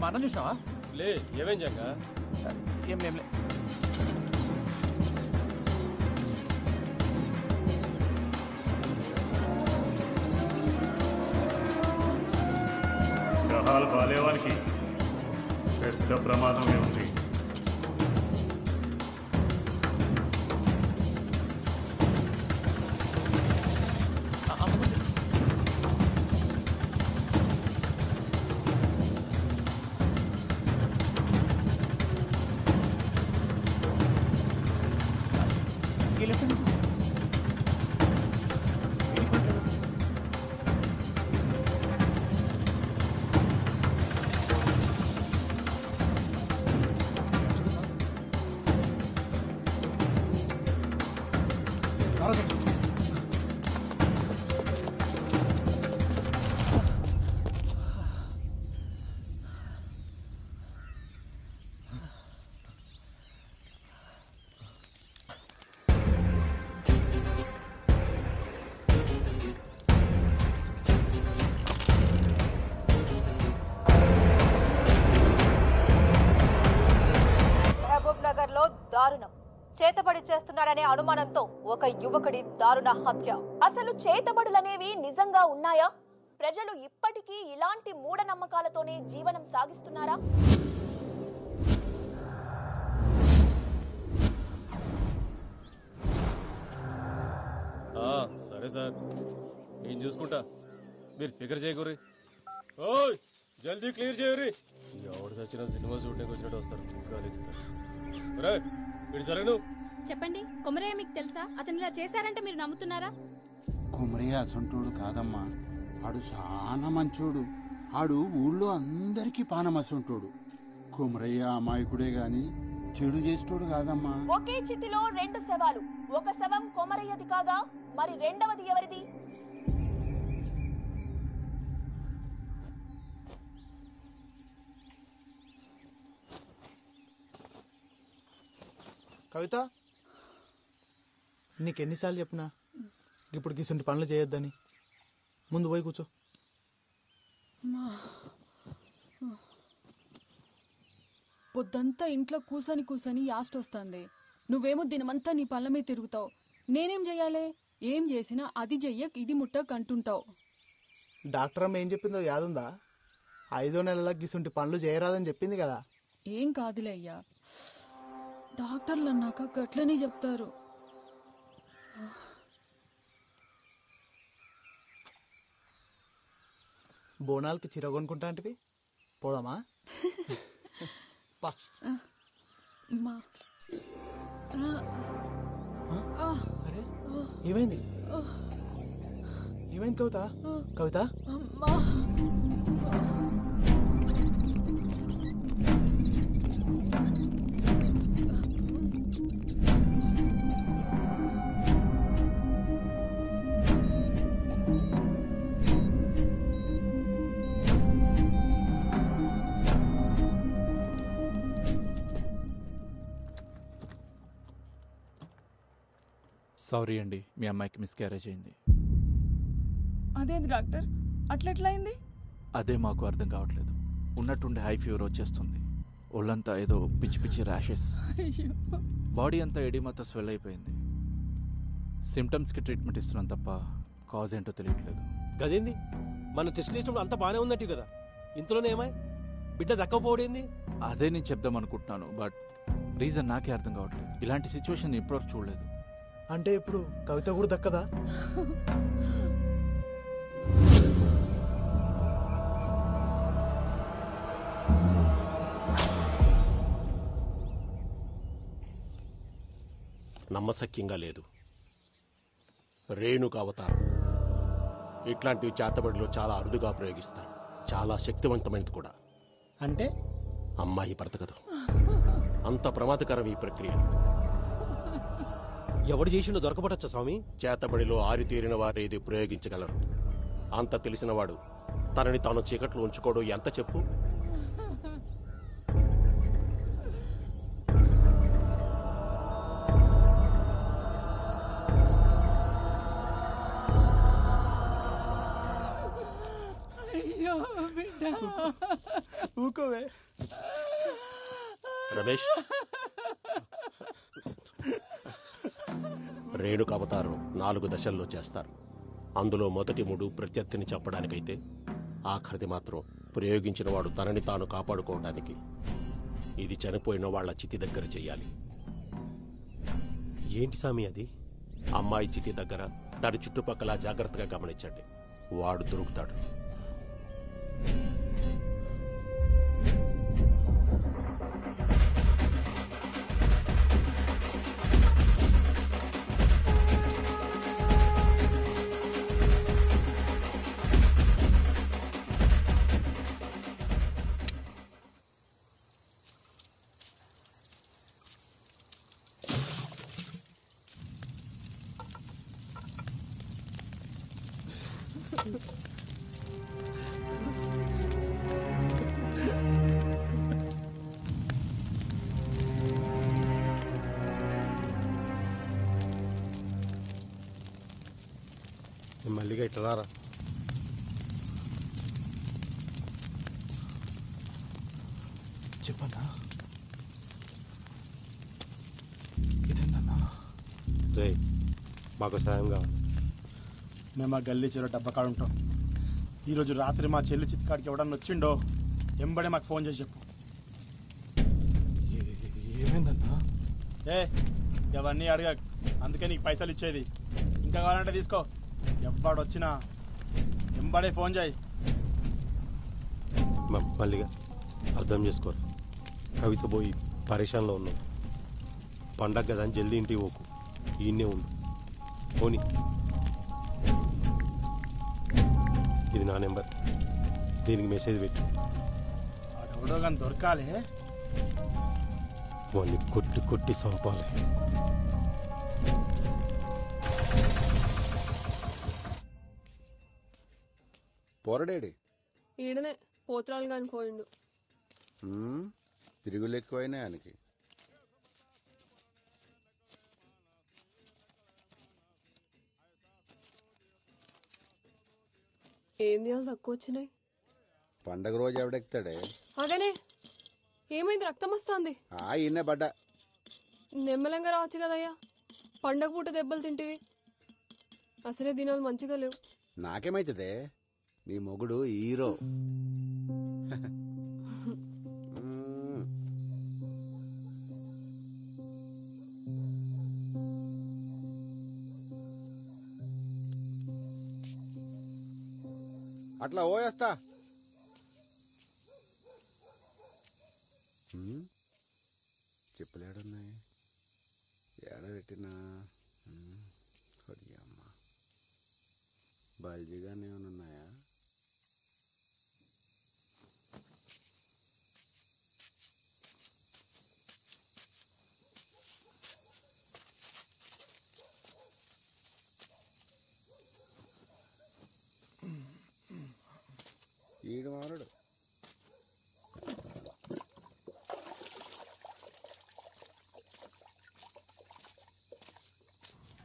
మా అన్నం చూసినావా? లే, ఏమేం జంగా? ఏం లేం లే. గ్రహాలు బాలేవానికి పెద్ద ప్రమాదమే ఉంది. చేస్తున్నాడనే అనుమానంతో ఒక యువకుడి దారుణ హత్య. అసలు చేతబడులనేవి నిజంగా ఉన్నాయా? ప్రజలు ఇప్పటికీ ఇలాంటి మూఢనమ్మకాలతోనే జీవనం సాగిస్తున్నారా? సరే సార్, నేను చూసుకుంటా, మీరు ఫికర్ చేయకూరి. ఓయ్ జల్దీ క్లియర్ చేయరి. ఎవడు చచ్చిన సినిమా షూటింగ్ వచ్చినట్టు వస్తారు కాలేజీకి. ఇటు సరే నువ్వు చెప్పండి, కొమరయ్య మీకు తెలుసా? అతను ఇలా చేశారంటే మీరు నమ్ముతున్నారా? కొమరయ్య అసంటోడు కాదమ్మా, ఆడు చాలా మంచోడు. ఆడు ఊళ్ళో అందరికీ పానమసంటోడు. కొమరయ్య అమాయకుడే గాని చెడు చేసేటోడు కాదమ్మా. ఒకే చితిలో 2 శవాలు. ఒక శవం కొమరయ్యది కాగా మరి రెండవది ఎవరిది? కవిత, నీకెన్నిసార్లు చెప్పినా ఇప్పుడు గిసుంటి పనులు చేయొద్దని. ముందు పోయి కూర్చో. పొద్దంతా ఇంట్లో కూసని యాస్ట్ వస్తుంది. నువ్వేమో దినమంతా నీ పళ్ళ మీద తిరుగుతావు. నేనేం చెయ్యాలి? ఏం చేసినా అది చెయ్యక్ ఇది ముట్టక్ అంటుంటావు. డాక్టర్ అమ్మ ఏం చెప్పిందో యాదుందా? 5వ నెలల గిసుంటి పనులు చేయరాదని చెప్పింది కదా. ఏం కాదులే అయ్యా, డాక్టర్లు అన్నాక గట్లనే చెప్తారు. బోనాలకి చీర కొనుక్కుంటా అంటే పోదామా? అరే ఏమైంది? ఏమైంది కవిత? కవిత సారీ అండి, మీ అమ్మాయికి మిస్క్యారేజ్ అయింది. అదేంది డాక్టర్, అట్లెట్లయింది? అదే మాకు అర్థం కావట్లేదు. ఉన్నట్టుండి హై ఫీవర్ వచ్చేస్తుంది. ఒళ్ళంతా ఏదో పిచ్చి పిచ్చి ర్యాషెస్, బాడీ అంతా ఎడిమాతో స్వెల్ అయిపోయింది. సిమ్టమ్స్కి ట్రీట్మెంట్ ఇస్తున్నాం తప్ప కాజ్ ఏంటో తెలియట్లేదు. గదేంది, మనం టెస్ట్ చేసినప్పుడు అంతా బాగానే ఉన్నట్టు కదా, ఇంతలోనే ఏమై బిడ్డ దక్కపోవడేంది? అదే నేను చెప్దాం అనుకుంటున్నాను, బట్ రీజన్ నాకే అర్థం కావట్లేదు. ఇలాంటి సిచ్యువేషన్ ఇప్పటివరకు చూడలేదు. అంటే ఇప్పుడు కవిత కూడా దక్కదా? నమ్మశక్యంగా లేదు. రేణుక అవతారం ఇట్లాంటివి చేతబడిలో చాలా అరుదుగా ప్రయోగిస్తారు. చాలా శక్తివంతమైనది కూడా. అంటే అమ్మాయి బ్రతకదు. అంత ప్రమాదకరం ఈ ప్రక్రియ. ఎవడు చేసిండో దొరకబడచ్చా స్వామి? చేతబడిలో ఆరితేరిన వారు ఇది ప్రయోగించగలరు. అంత తెలిసినవాడు తనని తాను చీకట్లో ఉంచుకోడు. ఎంత చెప్పు? ఊకోవే రమేష్. రేణుక అవతారం 4 దశల్లో చేస్తారు. అందులో మొదటి 3 ప్రత్యర్థిని చెప్పడానికైతే, ఆఖరిది మాత్రం ప్రయోగించిన వాడు తనని తాను కాపాడుకోవడానికి. ఇది చనిపోయిన వాళ్ళ చితి దగ్గర చెయ్యాలి. ఏంటి స్వామి అది? అమ్మాయి చితి దగ్గర దాని చుట్టుపక్కల జాగ్రత్తగా గమనించండి. వాడు దొరుకుతాడు. మల్లిగా ఇట్లా రారా. చెప్పన్నా ఇదేందన్నా? రే మాకు సాయం కావాలి. మేము మా గల్లీ చెరువు డబ్బకాడు ఉంటాం. ఈరోజు రాత్రి మా చెల్లి చిత్కాడికి ఎవడన్నా వచ్చిండో ఎంబడే మాకు ఫోన్ చేసి చెప్పు. ఏమైందన్నా? ఏ అవన్నీ అడగ, అందుకే నీకు పైసలు ఇచ్చేది. ఇంకా కావాలంటే తీసుకో. ఎవడు వచ్చినా ఎంబడే ఫోన్ చేయి. మళ్ళీగా అర్థం చేసుకోరు. కవిత పోయి పరేషాన్లో ఉన్నాం. పండగ కదా అని జల్దీ ఇంటికి పోకు, ఈయన్నే ఉండు. పోనీ, ఇది నా నెంబర్, దీనికి మెసేజ్ పెట్టు. ఎవడో కానీ దొరకాలి, వాళ్ళని కొట్టి కొట్టి చంపాలి. పోరడేడి ఈడనే పోత్రాలు కాని పోయిండు. తిరుగులు ఎక్కువైనా ఆయనకి. ఏం చేయాలి తక్కువ వచ్చినాయి? పండగ రోజు ఎవడెక్తాడే? అదేనే ఏమైంది? రక్తం వస్తుంది. ఈయనే పడ్డా. నెమ్మలంగా రావచ్చు కదయ్యా, పండగ పూట దెబ్బలు తింటివి. అసలే దినాలు మంచిగా లేవు. నాకేమైతుందే, నీ మొగుడు హీరో. అట్లా ఓయేస్తా. చెప్పులేడున్నాయి, ఏడ పెట్టినా అమ్మ బల్జీగానే ఉన్నాయా? ఈడు మారడు.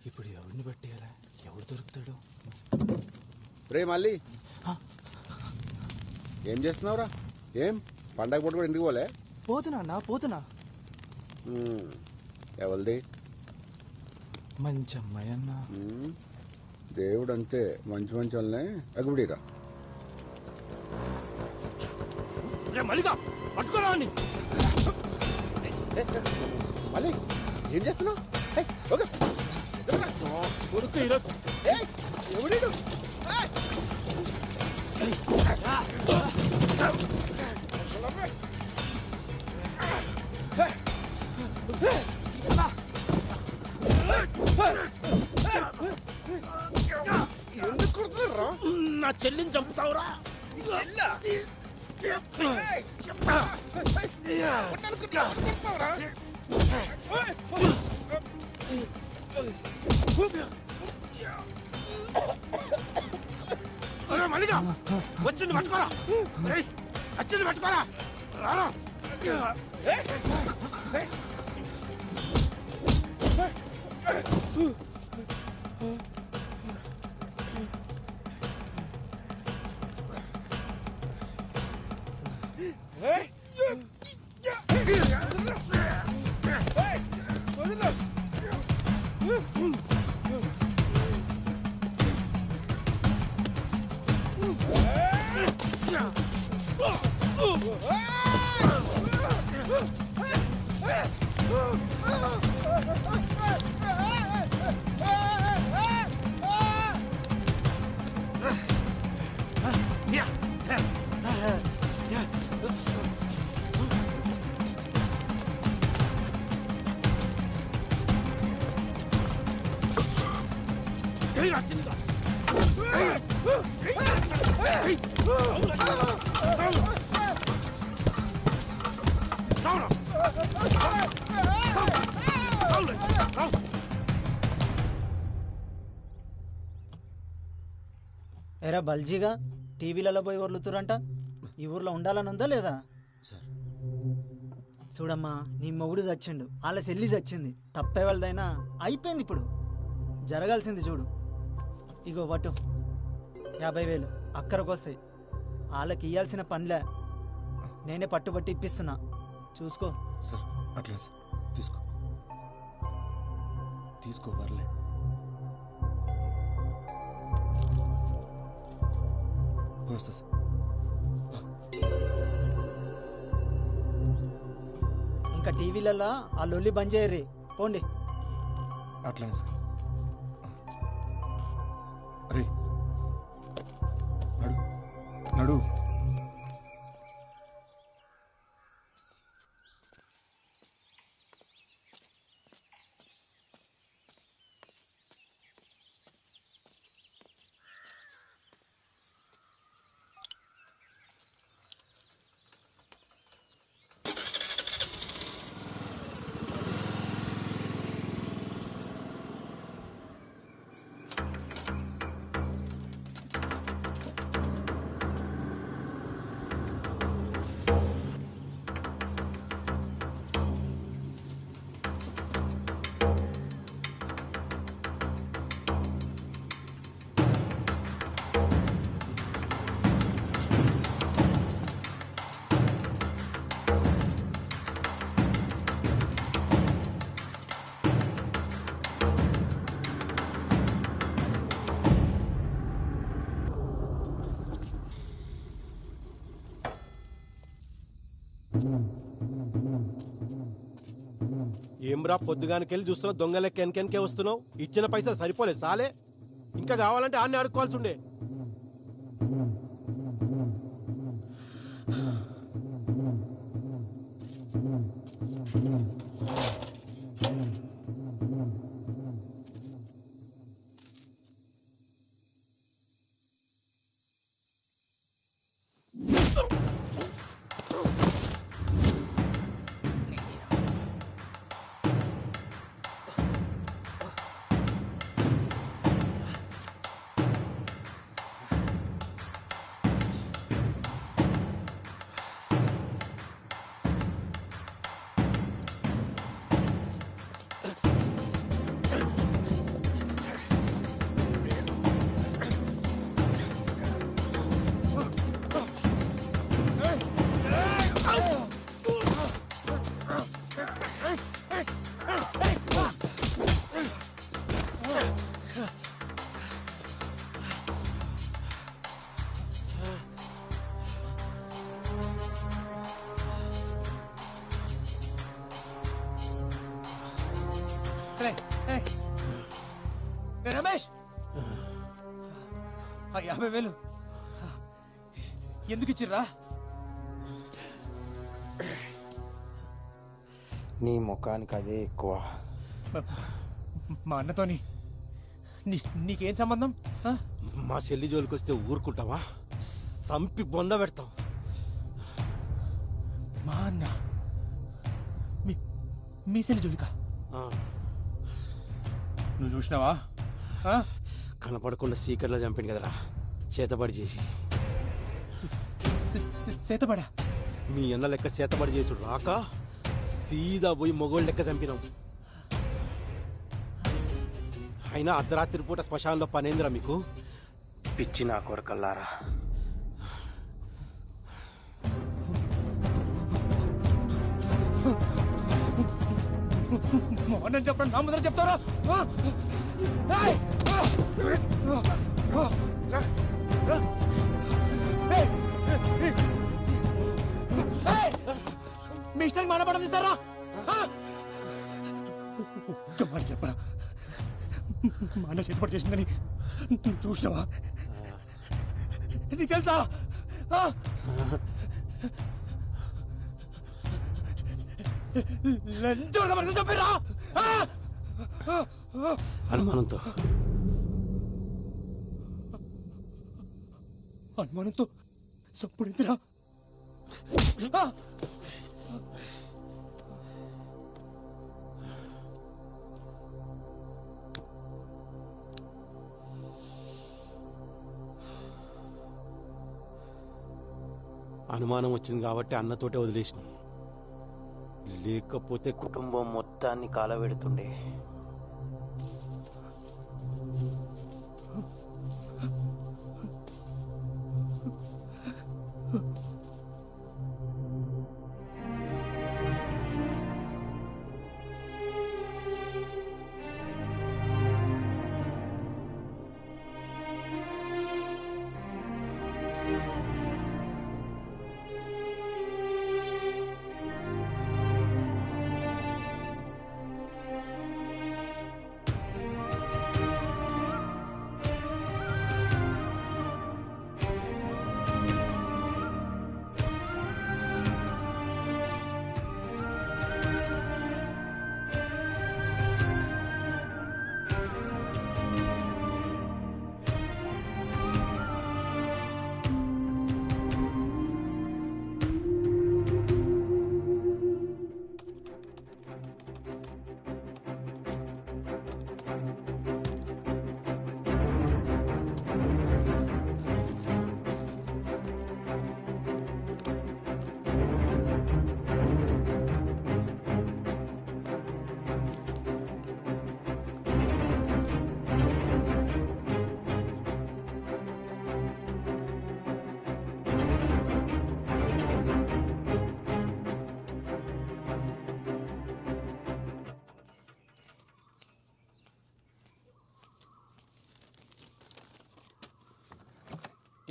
ఇప్పుడు ఎవరిని పట్టేయాలా? ఎవరు దొరుకుతాడు? రే మళ్ళీ ఏం చేస్తున్నావురా? ఏం పండగ పూట కూడా ఇంటికి పోలే? పోతున్నా పోతున్నా. ఎవరిది? మంచి అమ్మాయి అన్న. దేవుడు అంతే, మంచి మంచి వాళ్ళనే అగుబడిరా. మల్లిగా పట్టుకోరా. మళ్ళీ ఏం చేస్తున్నావు? ఎవడు? ఎందుకు కొడుతున్నారా? నా చెల్లిని చంపుతావురా? మల్లిగా వచ్చింది పట్టుకోరా. వచ్చింది పట్టుకోరా. ఎరా బల్జీగా టీవీలలో పోయి వర్లుతురంట. ఈ ఊర్లో ఉండాలని ఉందా లేదా? చూడమ్మా, నీ మొగుడు చచ్చిండు, వాళ్ళ చెల్లి చచ్చింది. తప్పే వాళ్ళదైనా అయిపోయింది. ఇప్పుడు జరగాల్సింది చూడు. ఇగో పట్టు 50,000 అక్కరకు వస్తాయి. వాళ్ళకి ఇవ్వాల్సిన పనిలే, నేనే పట్టుబట్టి ఇప్పిస్తున్నా, చూసుకో. సార్ అట్లా సార్ తీసుకో. తీసుకో పర్లే. వస్తా సార్. ఇంకా టీవీలలో ఆ లొల్లి బంద్ చేయర్రి, పోండి. అట్లానే సార్. అరే నడు నడు. ఏమ్రా పొద్దుగానికెళ్ళి చూస్తున్నా దొంగ లెక్క వెనకెనకే వస్తున్నావు. ఇచ్చిన పైసలు సరిపోలే సాలే, ఇంకా కావాలంటే ఆన్ని అడుక్కోవాల్సి ఉండే. రమేష్, 50,000 ఎందుకు ఇచ్చిర్రా? నీ ముఖానికి అదే ఎక్కువ. మా అన్నతోని నీకేం సంబంధం? మా చెల్లి జోలికి వస్తే ఊరుకుంటావా? సంపి బొంద పెడతాం. మా అన్న మీ చెల్లి జోలికా? నువ్వు చూసినావా? కనపడకుండా సీకర్లో చంపాడు కదరా, చేతబడి చేసి. చేతబడా? మీ అన్న లెక్క చేతబడి చేసి రాక సీదా పోయి మొగోళ్ళు లెక్క చంపినాం. అయినా అర్ధరాత్రి పూట శ్మశానంలో పనేందిరా మీకు? పిచ్చి నా కొరకల్లారా. మోహన్ చెప్పండి, నా ముందర చెప్తారా? మీ ఇష్టానికి మానపడం ఇస్తారా? మాట చెప్పరా? మా అన్న చేతిపడి చేసిందని చూసినావా? నీకు తెలుసా? చెప్పిరా? అనుమానంతో అనుమానంతో సప్పుడెందురా? అనుమానం వచ్చింది కాబట్టి అన్నతోటే వదిలేసినాం, లేకపోతే కుటుంబం మొత్తాన్ని కాలబెడుతుండే.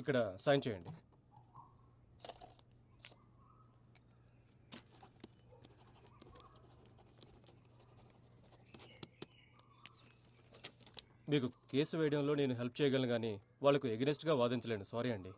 ఇక్కడ సైన్ చేయండి. మీకు కేసు వేయడంలో నేను హెల్ప్ చేయగలను కానీ వాళ్ళకు ఎగనెస్ట్గా వాదించలేను. సారీ అండి.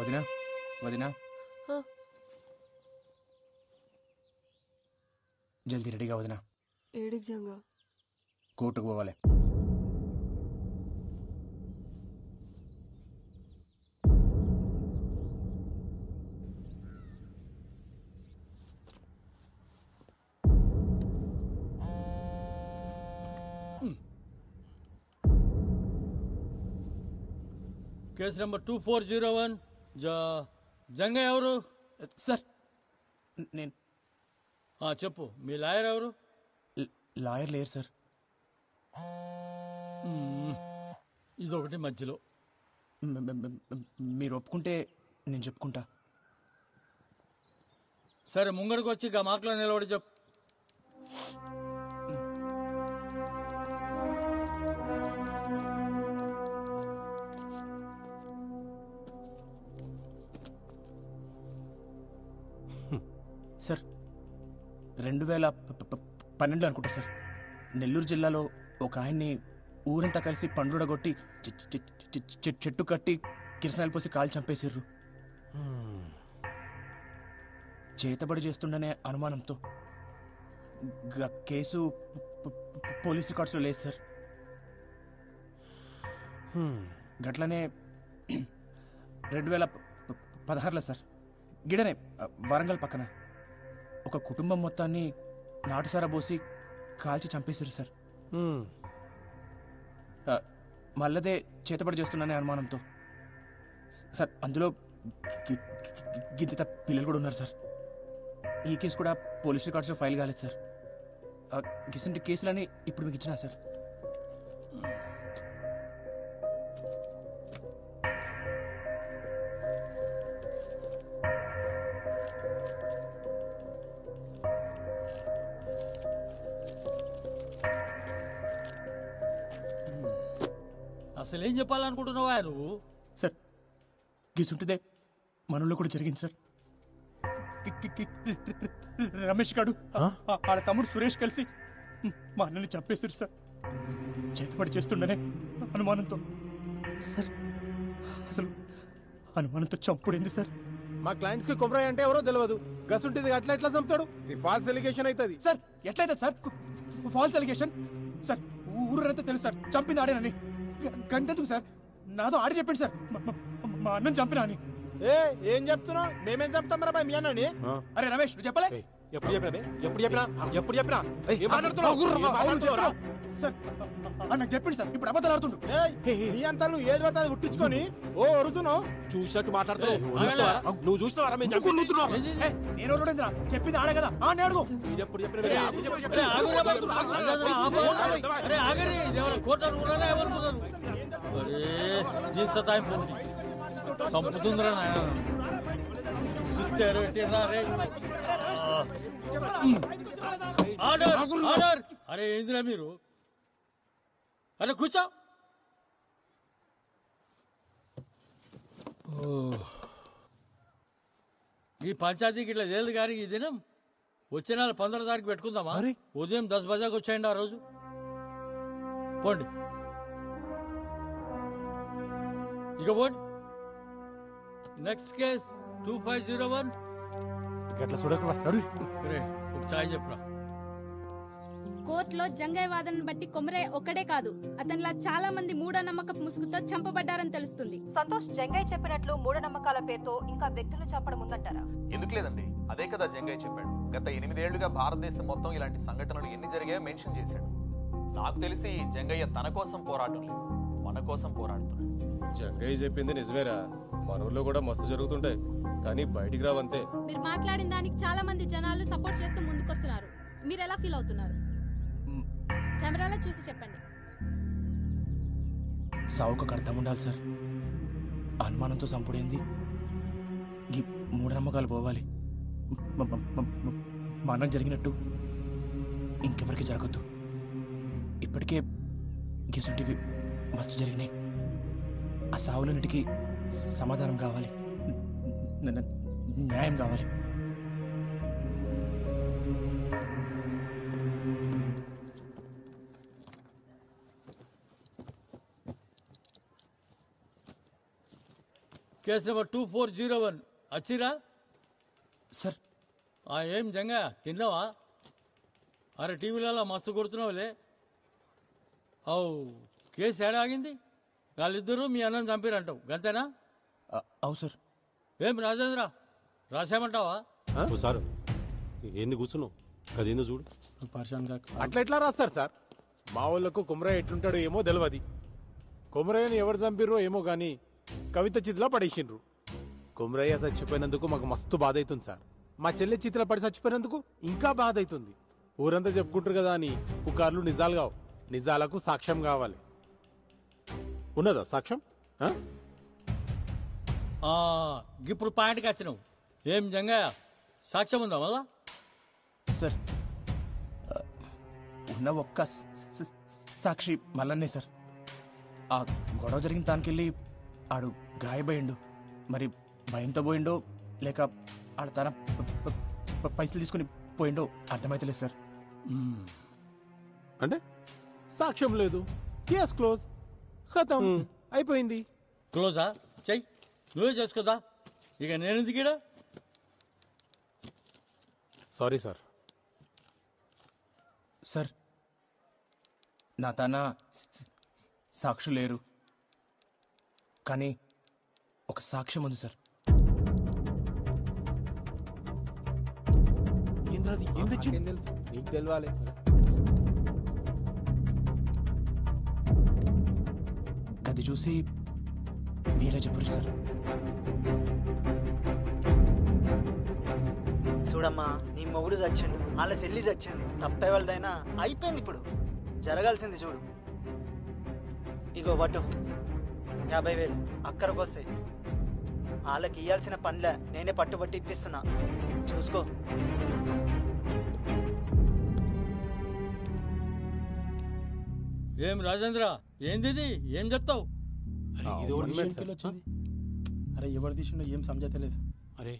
వదినా వదినా జల్దీ రెడీగా వదినా. ఏడికి జంగా కోర్టుకు పోవాలి. కేసు నెంబర్ 2401 జంగ ఎవరు సార్? నేను చెప్పు. మీ లాయర్ ఎవరు? లాయర్ లేరు సార్. ఇదొకటి మధ్యలో. మీరు ఒప్పుకుంటే నేను చెప్పుకుంటా. సరే ముంగడికి వచ్చి ఇక మాటలో నిలబడి చెప్పు. సార్ 2012 అనుకుంటా సార్, నెల్లూరు జిల్లాలో ఒక ఆయన్ని ఊరంతా కలిసి పండుగొట్టి చెట్టు కట్టి కిరసనాయలు పోసి కాలు చంపేసిర్రు. చేతబడి చేస్తుండనే అనుమానంతో కేసు పోలీస్ రికార్డ్స్లో లేదు సార్. గట్లనే 2016లో సార్ గిడనే వరంగల్ పక్కన ఒక కుటుంబం మొత్తాన్ని నాటుసారా పోసి కాల్చి చంపేశారు సార్. మళ్ళదే చేతబడి చేస్తున్నానే అనుమానంతో సార్. అందులో గిద్దిత పిల్లలు కూడా ఉన్నారు సార్. ఈ కేసు కూడా పోలీస్ రికార్డ్స్లో ఫైల్ కాలేదు సార్. గిసంటి కేసులని ఇప్పుడు మీకు ఇచ్చినా సార్. అసలు ఏం చెప్పాలనుకుంటున్నావా నువ్వు? సార్ గిసుంటిదే మనలో కూడా జరిగింది సార్. రమేష్ గాడు వాళ్ళ తమ్ముడు సురేష్ కలిసి మా అన్నని చంపేశారు సార్. చేతపడి చేస్తుండనే అనుమానంతో సార్. అసలు అనుమానంతో చంపుడేంది సార్? మా క్లయింట్స్ కి కొమరాయి అంటే ఎవరో తెలియదు. గసుంటిది అట్లా ఎట్లా చంపుతాడు? ఇది ఫాల్స్ ఎలిగేషన్ అవుతుంది సార్. ఎట్లయితే సార్ ఫాల్స్ ఎలిగేషన్ సార్? ఊరంతా తెలుసు సార్ చంపింది ఆడేనని. గంటెందుకు సార్? నాతో ఆడి చెప్పండి సార్ మా అన్నం చంపినా అని. ఏం చెప్తున్నావు? మేమేం చెప్తాం రా మీ అన్నని? అరే రమేష్ నువ్వు చెప్పలే? ఎప్పుడు చెప్పినా సార్ నాకు చెప్పింది సార్. ఇప్పుడు అబద్ధాలు ఆడుతుండు. నీ అంతా నువ్వు ఏది పడితే అది ఉట్టించుకొని ఓ అరుతున్నావు. చూసినట్టు మాట్లాడుతున్నావు. నువ్వు చూసినావా? నేను చెప్పింది ఆడే కదా అని అడుగు. ఎప్పుడు సంపుతుందిరా నాయన. అరే ఏందిరా మీరు? అరే కూర్చో. ఈ పంచాయతీకి ఇట్లా తేలిదు కానీ ఈ దినం వచ్చే నెల 15 తారీఖు పెట్టుకుందామా? ఉదయం 10 బజాకి వచ్చేయండి ఆ రోజు. పోండి ఇక పోండి. Next case 2501. ఒక చాయ్ చెప్పురా. కోర్టులో జంగయ్య వాదనను బట్టి కొమరయ్య ఒక్కడే కాదు, అతనిలా చాలా మంది మూఢనమ్మకపు ముసుగుతో చంపబడ్డారని తెలుస్తుంది. సంతోష్, జంగయ్య చెప్పినట్లు మూఢనమ్మకాల పేరుతో ఇంకా వ్యక్తులు చంపడం ఉందంటారా? ఎందుకు లేదండి, అదే కదా జంగయ్య చెప్పాడు. గత 8 ఏళ్లుగా భారతదేశం మొత్తం ఇలాంటి సంఘటనలు ఎన్ని జరిగాయో మెన్షన్ చేశాడు. నాకు తెలిసి జంగయ్య తన కోసం పోరాటం లేదు, మన కోసం పోరాడుతున్నాడు. జంగయ్య చెప్పింది నిజమేరా, మన ఊళ్ళో కూడా మస్తు జరుగుతుంటాయి కానీ బయటికి రావంతే. మీరు మాట్లాడిన దానికి చాలా మంది జనాలు సపోర్ట్ చేస్తూ ముందుకొస్తున్నారు. మీరు ఎలా ఫీల్ అవుతున్నారు? కెమెరాలో చూసి చెప్పండి. సావుకు అర్థం ఉండాలి సార్. అనుమానంతో చంపుడేంది? ఈ మూఢనమ్మకాలు పోవాలి. మనం జరిగినట్టు ఇంకెవరికి జరగద్దు. ఇప్పటికే గిసుంటివి మస్తు జరిగినాయి. ఆ సావులన్నిటికీ సమాధానం కావాలి, న్యాయం కావాలి. Case number 2401. వచ్చిరా సార్? ఏం జంగయ్య తిన్నావా? అరే టీవీలలో మస్తు కొడుతున్నావులే. కేసు ఏడాగింది? వాళ్ళిద్దరూ మీ అన్నం చంపిరంటావు గంతేనా? అవు సార్. ఏం రాజేంద్ర రాసేమంటావా? సార్ ఏంది కూర్చున్నావు? అదేందో చూడు. అట్లా ఎట్లా రాస్తారు సార్? మా వాళ్ళకు కుమరయ్య ఎట్లుంటాడో ఏమో తెలియదు. కుమరయ్యని ఎవరు చంపిర్రో ఏమో గాని కవిత చిత్రలో పడేసిండ్రు. కుమరయ్య చచ్చిపోయినందుకు మాకు మస్తు బాధ అవుతుంది సార్. మా చెల్లె చిత్ర పడి చచ్చిపోయినందుకు ఇంకా బాధ అవుతుంది. ఊరంతా చెప్పుకుంటారు కదా అని పుకార్లు నిజాలు కావు. నిజాలకు సాక్ష్యం కావాలి. ఉన్నదా సాక్ష్యం? ఇప్పుడు పాయింట్కి వచ్చినావు. ఏం జంగయ్య సాక్ష్యం ఉందా మళ్ళా? సార్ ఉన్న ఒక్క సాక్షి మల్లన్నే సార్. ఆ గొడవ జరిగిన దానికెళ్ళి ఆడు గాయపోయిండు. మరి భయంతో పోయిండో లేక ఆడ తన పైసలు తీసుకుని పోయిండో అర్థమైతలేదు సార్. అంటే సాక్ష్యం లేదు, కేస్ క్లోజ్, ఖతం, అయిపోయింది. క్లోజా? చెయ్యి, నువ్వే చేసుకోదా. ఇక నేనెందుకు ఈడ? Sorry sir. సార్ నా తన సాక్షులు లేరు కానీ ఒక సాక్ష్యం ఉంది సార్. నీకు తెలవాలి. అది చూసి మీరే చెప్పరు సార్. చూడమ్మా, నీ మొగుడు చచ్చిండు, వాళ్ళ చెల్లి చచ్చింది. తప్పే వాళ్ళదైనా అయిపోయింది. ఇప్పుడు జరగాల్సింది చూడు. ఇగో వటు 50,000 అక్కడికి వస్తాయి. వాళ్ళకి ఇయ్యాల్సిన పనులే నేనే పట్టుబట్టి ఇప్పిస్తున్నా, చూసుకో. ఏం రాజేంద్ర, ఏంది? ఏం చెప్తావు? అరే ఎవరు తీసిండో ఏం సమజతలేదు. అరే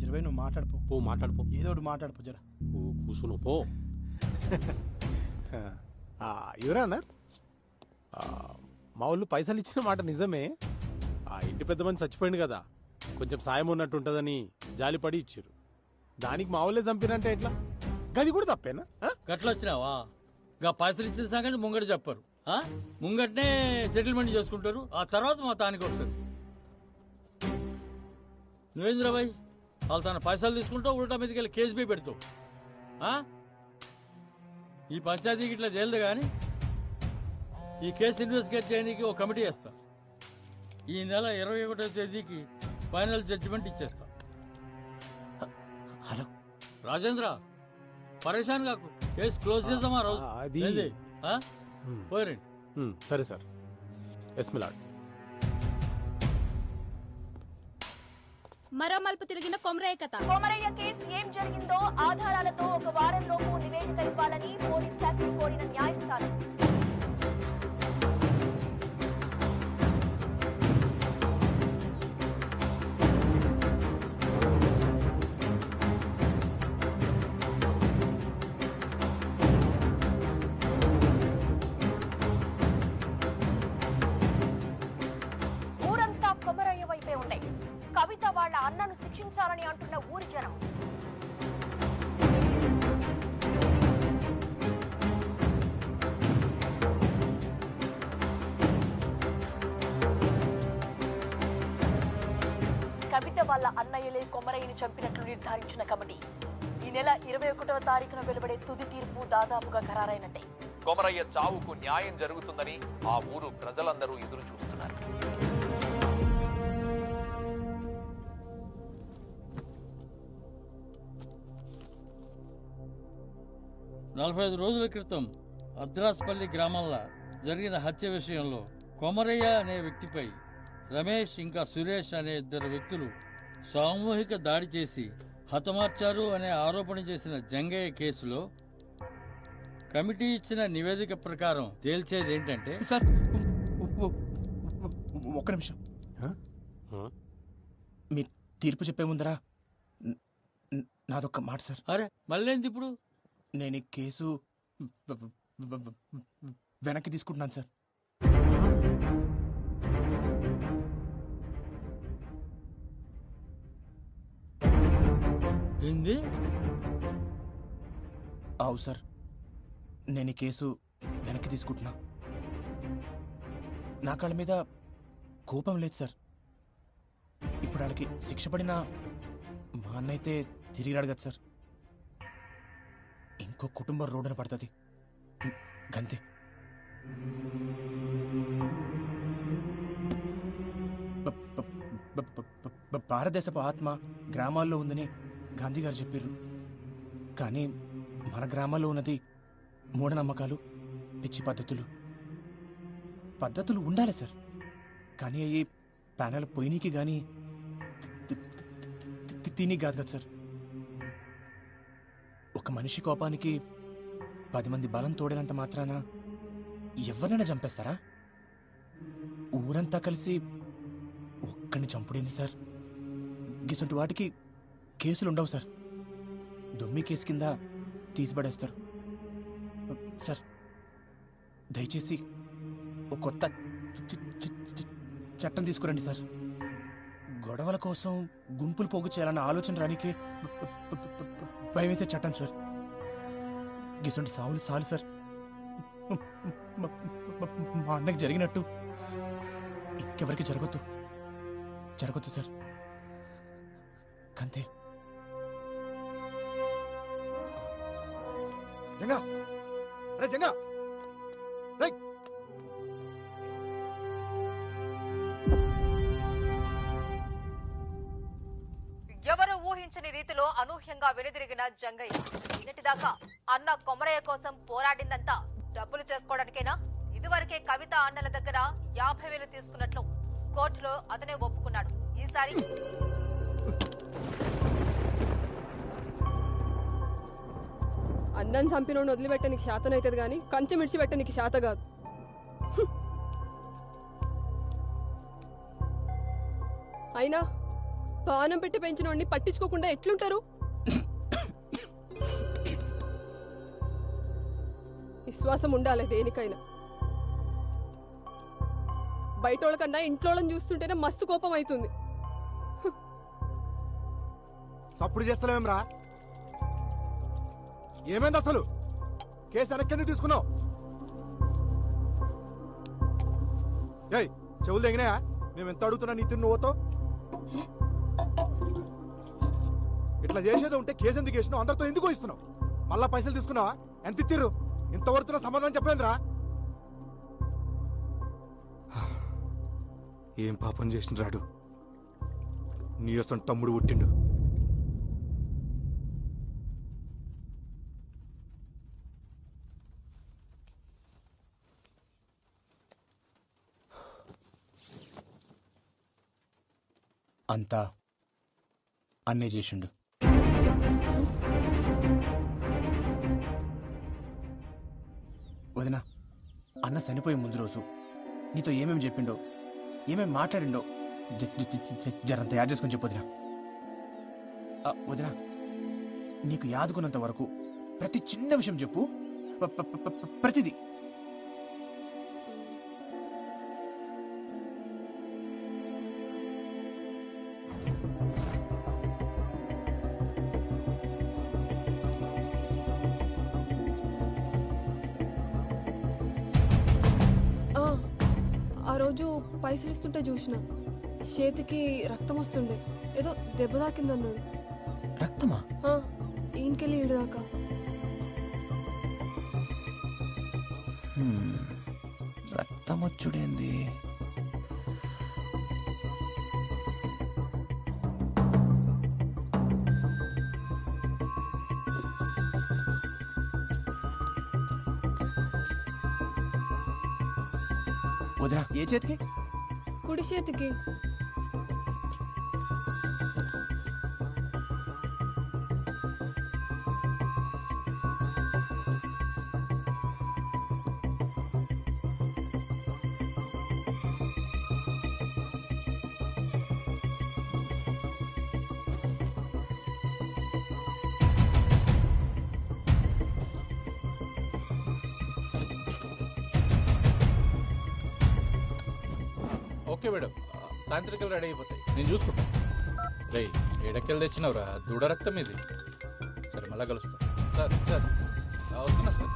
జరవై నువ్వు మాట్లాడుపో. మాట్లాడుపో, ఏదో ఒకటి మాట్లాడుపో. జర కూర్చున్నావు పో. ఎవరన్నా మా వాళ్ళు పైసలు ఇచ్చిన మాట నిజమే. ఆ ఇంటి పెద్ద మంది చచ్చిపోయింది కదా, కొంచెం సాయం ఉన్నట్టు ఉంటుందని జాలిపడి ఇచ్చారు. దానికి మా వాళ్ళే చంపినంటే ఎట్లా? గది కూడా తప్పేనా? గట్ల వచ్చినావా? గా పైసలు ఇచ్చిన సంగతి ముంగట చెప్పరు. ముంగటనే సెటిల్మెంట్ చేసుకుంటారు. ఆ తర్వాత మా తానికి వస్తుంది. నువ్వేంద్రబాయ్ వాళ్ళు తన పైసలు తీసుకుంటావు, ఉల్టా మీదకి వెళ్ళి కేసు బీ పెడతావు. ఈ పంచాయతీకి ఇట్లా తేలదు కానీ ఈ కేసు ఇన్వెస్టిగేట్ చేయడానికి ఒక కమిటీ వేస్తా. ఈ నెల 21వ తేదీకి ఫైనల్ జడ్జిమెంట్ ఇచ్చేస్తా. హలో రాజేంద్ర, పరేషాన్ కాకు, కేసు క్లోజ్ చేద్దామా రోజు? పోయిరండి. సరే సార్. Yes my lord. మరో మలుపు తిరిగిన కొమరయ్య కథ. కొమరయ్య కేసు ఏం జరిగిందో ఆధారాలతో 1 వారంలోపు నివేదిక ఇవ్వాలని పోలీస్ శాఖను కోరిన న్యాయస్థానం. కవిత వాళ్ళ అన్నను శిక్షించాలని అంటున్న ఊరి జనం. కవిత వాళ్ళ అన్నయ్యలే కొమరయ్యని చంపినట్లు నిర్ధారించిన కమిటీ ఈ నెల 21వ తారీఖున వెలువడే తుది తీర్పు దాదాపుగా ఖరారైనట్టే. కొమరయ్య చావుకు న్యాయం జరుగుతుందని ఆ ఊరు ప్రజలందరూ ఎదురు చూస్తున్నారు. నలభై రోజుల క్రితం అద్రాస్పల్లి గ్రామంలో జరిగిన హత్య విషయంలో కొమరయ్య అనే వ్యక్తిపై రమేష్ ఇంకా సురేష్ అనే ఇద్దరు వ్యక్తులు సామూహిక దాడి చేసి హతమార్చారు అనే ఆరోపణ చేసిన జంగయ్య కేసులో కమిటీ ఇచ్చిన నివేదిక ప్రకారం తేల్చేది ఏంటంటే సార్ ఒక్క నిమిషం మీ తీర్పు చెప్పే ముందరా నాదొక్క మాట సార్. అరే మళ్ళేంది ఇప్పుడు? నేను ఈ కేసు వెనక్కి తీసుకుంటున్నాను సార్. ఏంది? అవు సార్, నేను ఈ కేసు వెనక్కి తీసుకుంటున్నా. నా కాళ్ళ మీద కోపం లేదు సార్. ఇప్పుడు వాళ్ళకి శిక్ష పడినా మా అన్న అయితే తిరిగి అడగదు సార్. ఇంకో కుటుంబం రోడ్డున పడుతుంది గంతే. భారతదేశపు ఆత్మ గ్రామాల్లో ఉందని గాంధీ గారు చెప్పారు. కానీ మన గ్రామాల్లో ఉన్నది మూఢనమ్మకాలు, పిచ్చి పద్ధతులు ఉండాలి సార్. కానీ అవి ప్యానెల్ పొయ్యినికి కానీ తిని కాదు కదా సార్. ఒక మనిషి కోపానికి 10 మంది బలం తోడినంత మాత్రాన ఎవరినైనా చంపేస్తారా? ఊరంతా కలిసి ఒక్కడిని చంపుడేంది సార్? గిసంటి వాటికి కేసులు ఉండవు సార్. దొమ్మి కేసు కింద తీసిపడేస్తారు సార్. దయచేసి ఒక కొత్త చట్టం తీసుకురండి సార్. గొడవల కోసం గుంపులు పోగు చేయాలన్న ఆలోచన రానికే భయం వేసే చట్టం సార్. గిసంటి సావులు సాలు సార్. మా అన్నకి జరిగినట్టు ఇంకెవరికి జరగొద్దు సార్. కంతే. జంగా రే జంగా రే ఎవరు ఊహించని రీతిలో అనూహ్యంగా వెనుదిరిగిన జంగయ్య. నిన్నటిదాకా అన్న కొమరయ్య కోసం పోరాడిందంతా డబ్బులు చేసుకోవడానికేనా? ఇదివరకే కవిత అన్నల దగ్గర 50,000 తీసుకున్నట్లు కోర్టులో అతనే ఒప్పుకున్నాడు. ఈసారి అన్నం చంపినోడు వదిలిపెట్ట నీకు శాతం అవుతుంది కానీ కంచె మిడిచిపెట్ట నీకు శాత కాదు. అయినా పానం పెట్టి పెంచినోడిని పట్టించుకోకుండా ఎట్లుంటారు? విశ్వాసం ఉండాలి దేనికైనా. బయటోళ్ళ కన్నా ఇంట్లోళ్ళని చూస్తుంటేనే మస్తు కోపం అవుతుంది. సప్పుడు చేస్తలేమరా? ఏమైంది అసలు? కేసు వెనక్కి తీసుకున్నావు? ఏయ్ చెవులు తెగినాయా? మేము ఎంత అడుగుతున్నా నీ తిన్ను నువ్వుతో ఇట్లా చేసేది ఉంటే కేసు ఎందుకు వేసినావు? అందరితో ఎందుకు ఇస్తున్నావు? మళ్ళా పైసలు తీసుకున్నావా? ఎంత ఇచ్చిర్రు? ఇంతవరకు సమాధానం చెప్పేంద్రా? ఏం పాపం చేసిన రాడు నీ అసలు తమ్ముడు పుట్టిండు. అంతా అన్నే చేసిండు. వదినా, అన్న చనిపోయే ముందు రోజు నీతో ఏమేమి చెప్పిండో, ఏమేమి మాట్లాడిండో జరంత యాడ్ చేసుకొని చెప్పు వదినా. వదినా, నీకు యాదుకున్నంత వరకు ప్రతి చిన్న విషయం చెప్పు. ప్రతిదీ. ఆ రోజు పైసలు ఇస్తుంటే చూసిన చేతికి రక్తం వస్తుండే, ఏదో దెబ్బ తాకిందన్నాడు. రక్తమా? ఈయనకెళ్ళి ఈడదాకా. రక్తం వచ్చుడేంది? వదినా, ఏ చేతికి? కుడి చేతికి. ఓకే మేడం, సాయంత్రికలు రెడీ అయిపోతాయి, నేను చూసుకుంటాను. రే, ఏడకెళ్ళి తెచ్చినవరా? దూడ రక్తం ఇది. సరే, మళ్ళా కలుస్తా. సార్ సార్ వస్తున్నా సార్.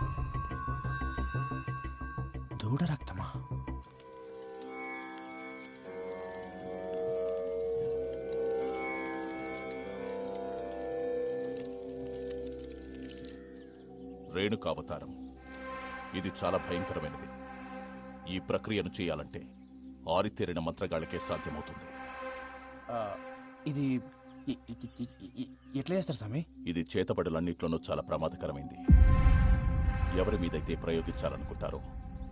దూడ రక్తమా? రేణుకావతారం ఇది చాలా భయంకరమైనది. ఈ ప్రక్రియను చేయాలంటే ఆరితేరిన మంత్రగాళ్ళకే సాధ్యమవుతుంది. ఇది ఎట్లా చేస్తారు స్వామి? ఇది చేతబడులన్నిట్లోనూ చాలా ప్రమాదకరమైంది. ఎవరి మీదైతే ప్రయోగించాలనుకుంటారో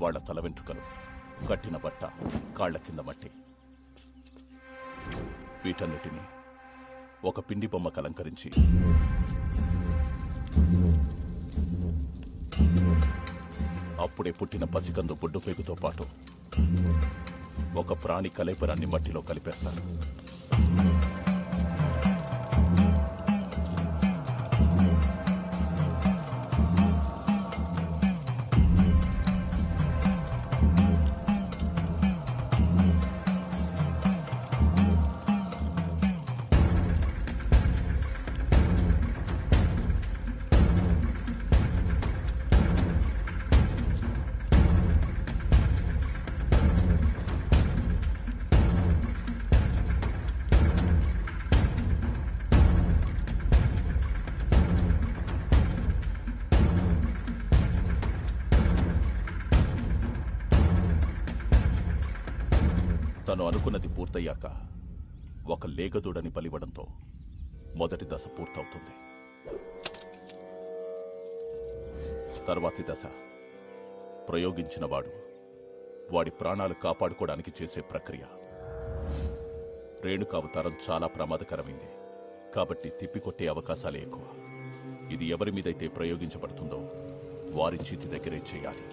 వాళ్ల తల వెంట్రుకలు, కట్టిన బట్ట, కాళ్ల కింద మట్టి, వీటన్నిటినీ ఒక పిండి బొమ్మకు అలంకరించి అప్పుడే పుట్టిన పసికందు బొడ్డు పేగుతో పాటు ఒక ప్రాణి కలైపరాన్ని మట్టిలో కలిపేస్తారు. తను అనుకున్నది పూర్తయ్యాక ఒక లేగదూడని బలివ్వడంతో మొదటి దశ పూర్తవుతుంది. తర్వాతి దశ ప్రయోగించిన వాడి ప్రాణాలు కాపాడుకోవడానికి చేసే ప్రక్రియ. రేణుకావతారం చాలా ప్రమాదకరమైంది కాబట్టి తిప్పికొట్టే అవకాశాలే ఎక్కువ. ఇది ఎవరి మీదైతే ప్రయోగించబడుతుందో వారి చేతి దగ్గరే చేయాలి.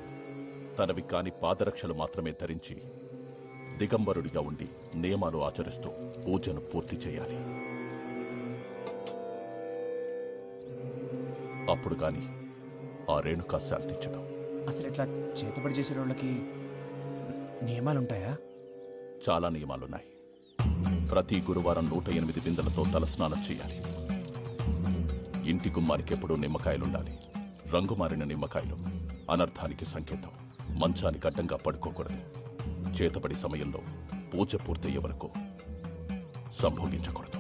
తనవి కాని పాదరక్షలు మాత్రమే ధరించి దిగంబరుడిగా ఉండి నియమాలు ఆచరిస్తూ పూజను పూర్తి చేయాలి. అప్పుడు గాని ఆ రేణుకా శాంతించదు. అసలు ఇట్లా చేతబడి చేసే వాళ్ళకి నియమాలుంటాయా? చాలా నియమాలున్నాయి. ప్రతి గురువారం 108 బిందెలతో తలస్నానం చేయాలి. ఇంటి గుమ్మానికి ఎప్పుడూ నిమ్మకాయలుండాలి. రంగు మారిన నిమ్మకాయలు అనర్థానికి సంకేతం. మంచానికి అడ్డంగా పడుకోకూడదు. చేతబడి సమయంలో పూజ పూర్తయ్యే వరకు సంభోగించకూడదు.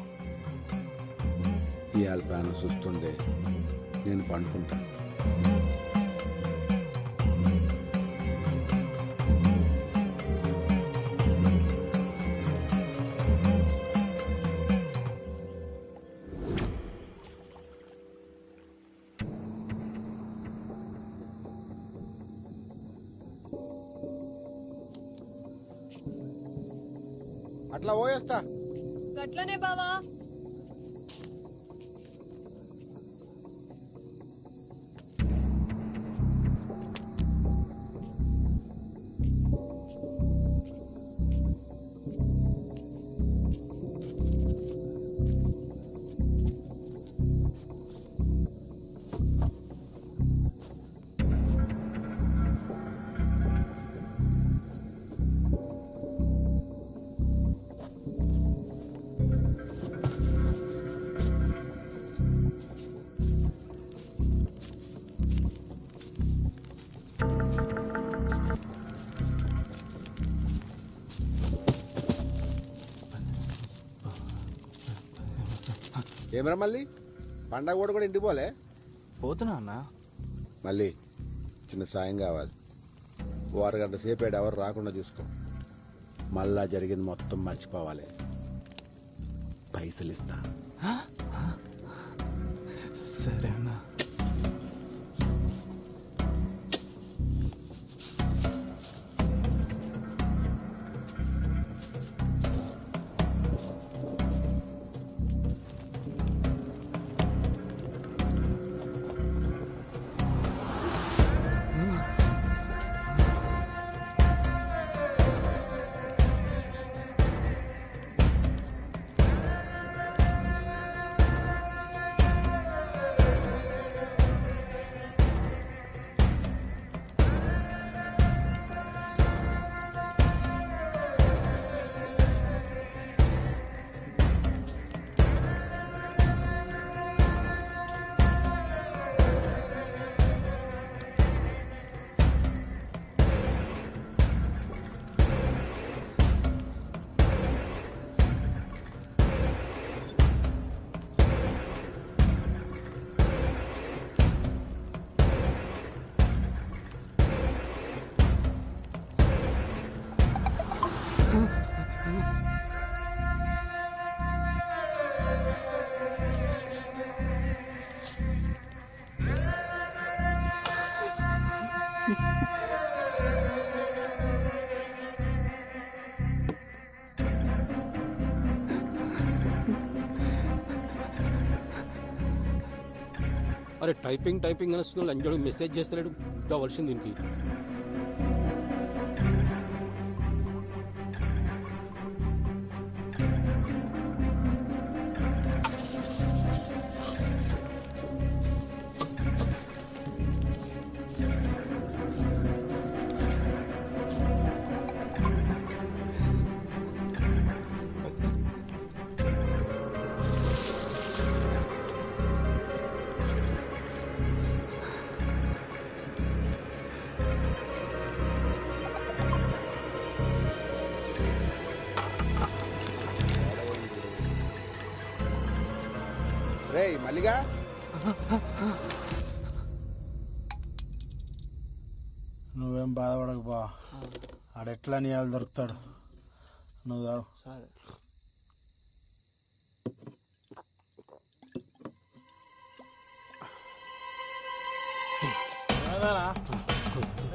ఇవాళ ప్యాన చూస్తుండే నేను పండుకుంటా. అట్లా పోయేస్తా. గట్లనే బావా. ఏమరా మళ్ళీ పండగ కూడా ఇంటికి పోలే? పోతున్నా అన్న. మళ్ళీ చిన్న సాయం కావాలి. ఓ అరగంట సేపు ఎవరు రాకుండా చూసుకో. మళ్ళా జరిగింది మొత్తం మర్చిపోవాలి. పైసలు ఇస్తా. సరే అన్న. అరే టైపింగ్ టైపింగ్ అని లంజోడు మెసేజ్ చేస్తలేడు. కావాల్సింది దీనికి. రే మల్లిగా, నువ్వేం బాధపడకు బా. ఆడెట్లా నీ వాళ్ళు దొరుకుతాడు. నువ్వు తాగు.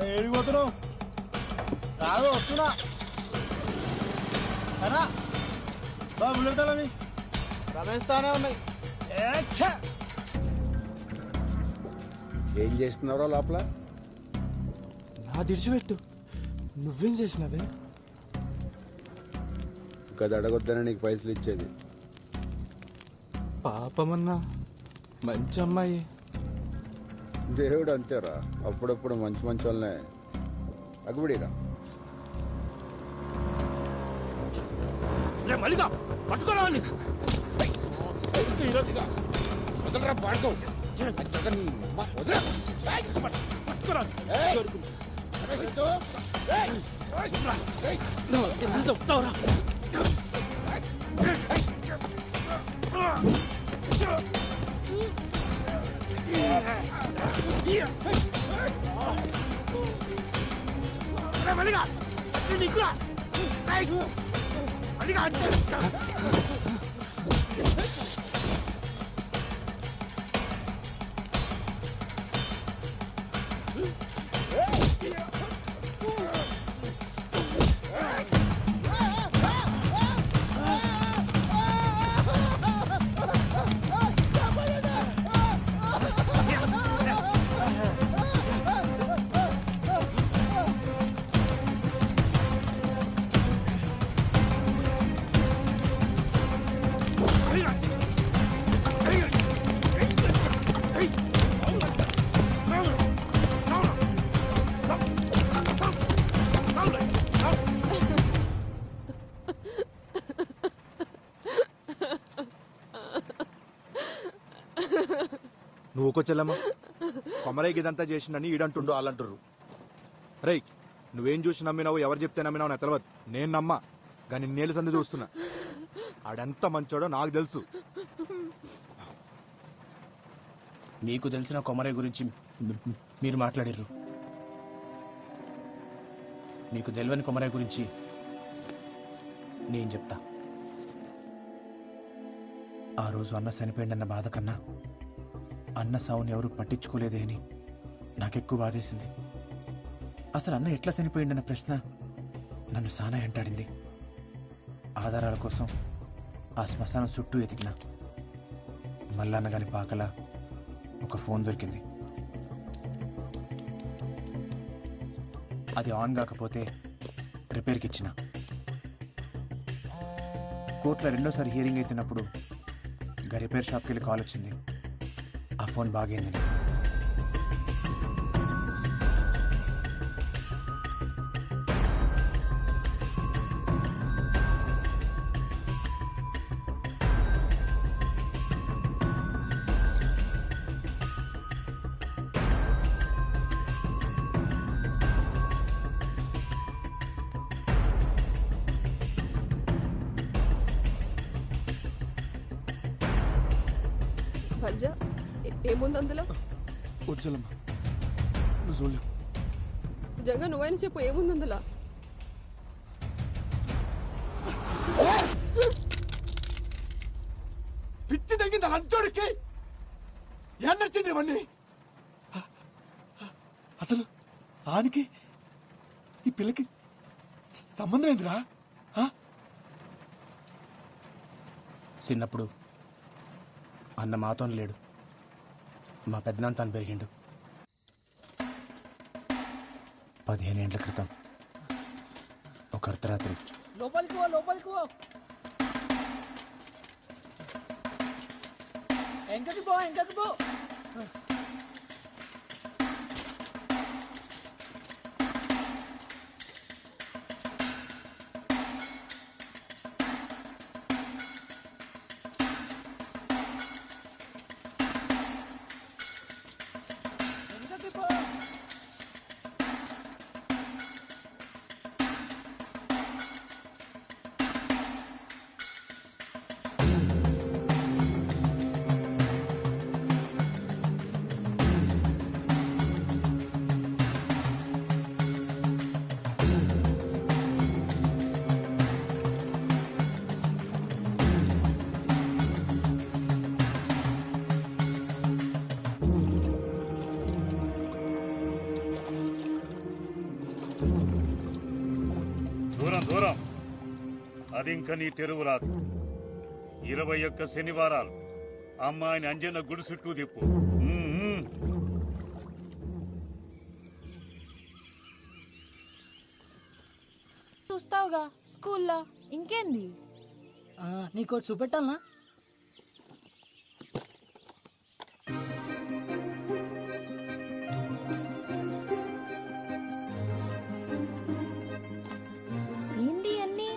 ఏడిపోతున్నావు? కాదు వస్తున్నా. అనా బాబు బుల్లెతాలని రమేస్తానే ఉన్నాయి. ఏం చేస్తున్నారో లోపల? నా దిడిచిపెట్టు. నువ్వేం చేసినావే? గది అడగొద్దని నీకు పైసలు ఇచ్చేది. పాపమన్నా మంచి అమ్మాయి. దేవుడు అంతేరా, అప్పుడప్పుడు మంచి మంచి వాళ్ళనే అగుబడిరా. మల్లిగా పట్టుకోరావాలి. వదలరా పాడుకో. చెప్తావురా? మల్లిగా నీకురా. మల్లిగా నువ్వు ఒక చెల్లమ్మ కొమరైకి ఇదంతా చేసిందని ఈడంటుండు వాళ్ళంటుర్రు. రేయ్ నువ్వేం చూసి నమ్మినావు, ఎవరు చెప్తే నమ్మినావు నాకు తెలియదు. నేను నమ్మా కానీ నేలు సంది చూస్తున్నా. ఆడెంత మంచోడో నాకు తెలుసు. మీకు తెలిసిన కొమరయ్య గురించి మీరు మాట్లాడిర్రు. మీకు తెలియని కొమరయ్య గురించి నేను చెప్తా. ఆ రోజు అన్న చనిపోయిందన్న బాధ కన్నా అన్న సావుని ఎవరు పట్టించుకోలేదే అని నాకెక్కువ బాధేసింది. అసలు అన్న ఎట్లా చనిపోయిందన్న ప్రశ్న నన్ను సానా వెంటాడింది. ఆధారాల కోసం ఆ శ్మశానం చుట్టూ ఎతికిన మల్లన్న గాని పాకల ఒక ఫోన్ దొరికింది. అది ఆన్ కాకపోతే రిపేర్కి ఇచ్చిన. కోర్టులో రెండోసారి హియరింగ్ అవుతున్నప్పుడు రిపేర్ షాప్కి వెళ్ళి కాల్ వచ్చింది. ఆ ఫోన్ బాగైంది. బల్జా ఏముంది అందులో? వచ్చలమ్మ నువ్వు చూడలేవు. జంగా నువ్వైనా చెప్పు ఏముంది అందులో? పిచ్చి తగ్గింది లంచోడికి. ఎన్నొచ్చింది ఇవన్నీ? అసలు ఆనికి ఈ పిల్లకి సంబంధం ఏందిరా? చిన్నప్పుడు అన్న మాతో లేడు, మా పెద్దనాన్న తాను పెరిగిండు. 15 ఏళ్ల క్రితం ఒక అర్ధరాత్రి లోపలికి పో. దూరం అది ఇంక నీ తెరువు రాదు. 21 శనివారాలు అమ్మాయిని అంజన్న గుడి చుట్టూ తిప్పు. చూస్తావుగా స్కూల్లో ఇంకేంది? నీకో చూపెట్టాలనా? ఏంది అన్ని?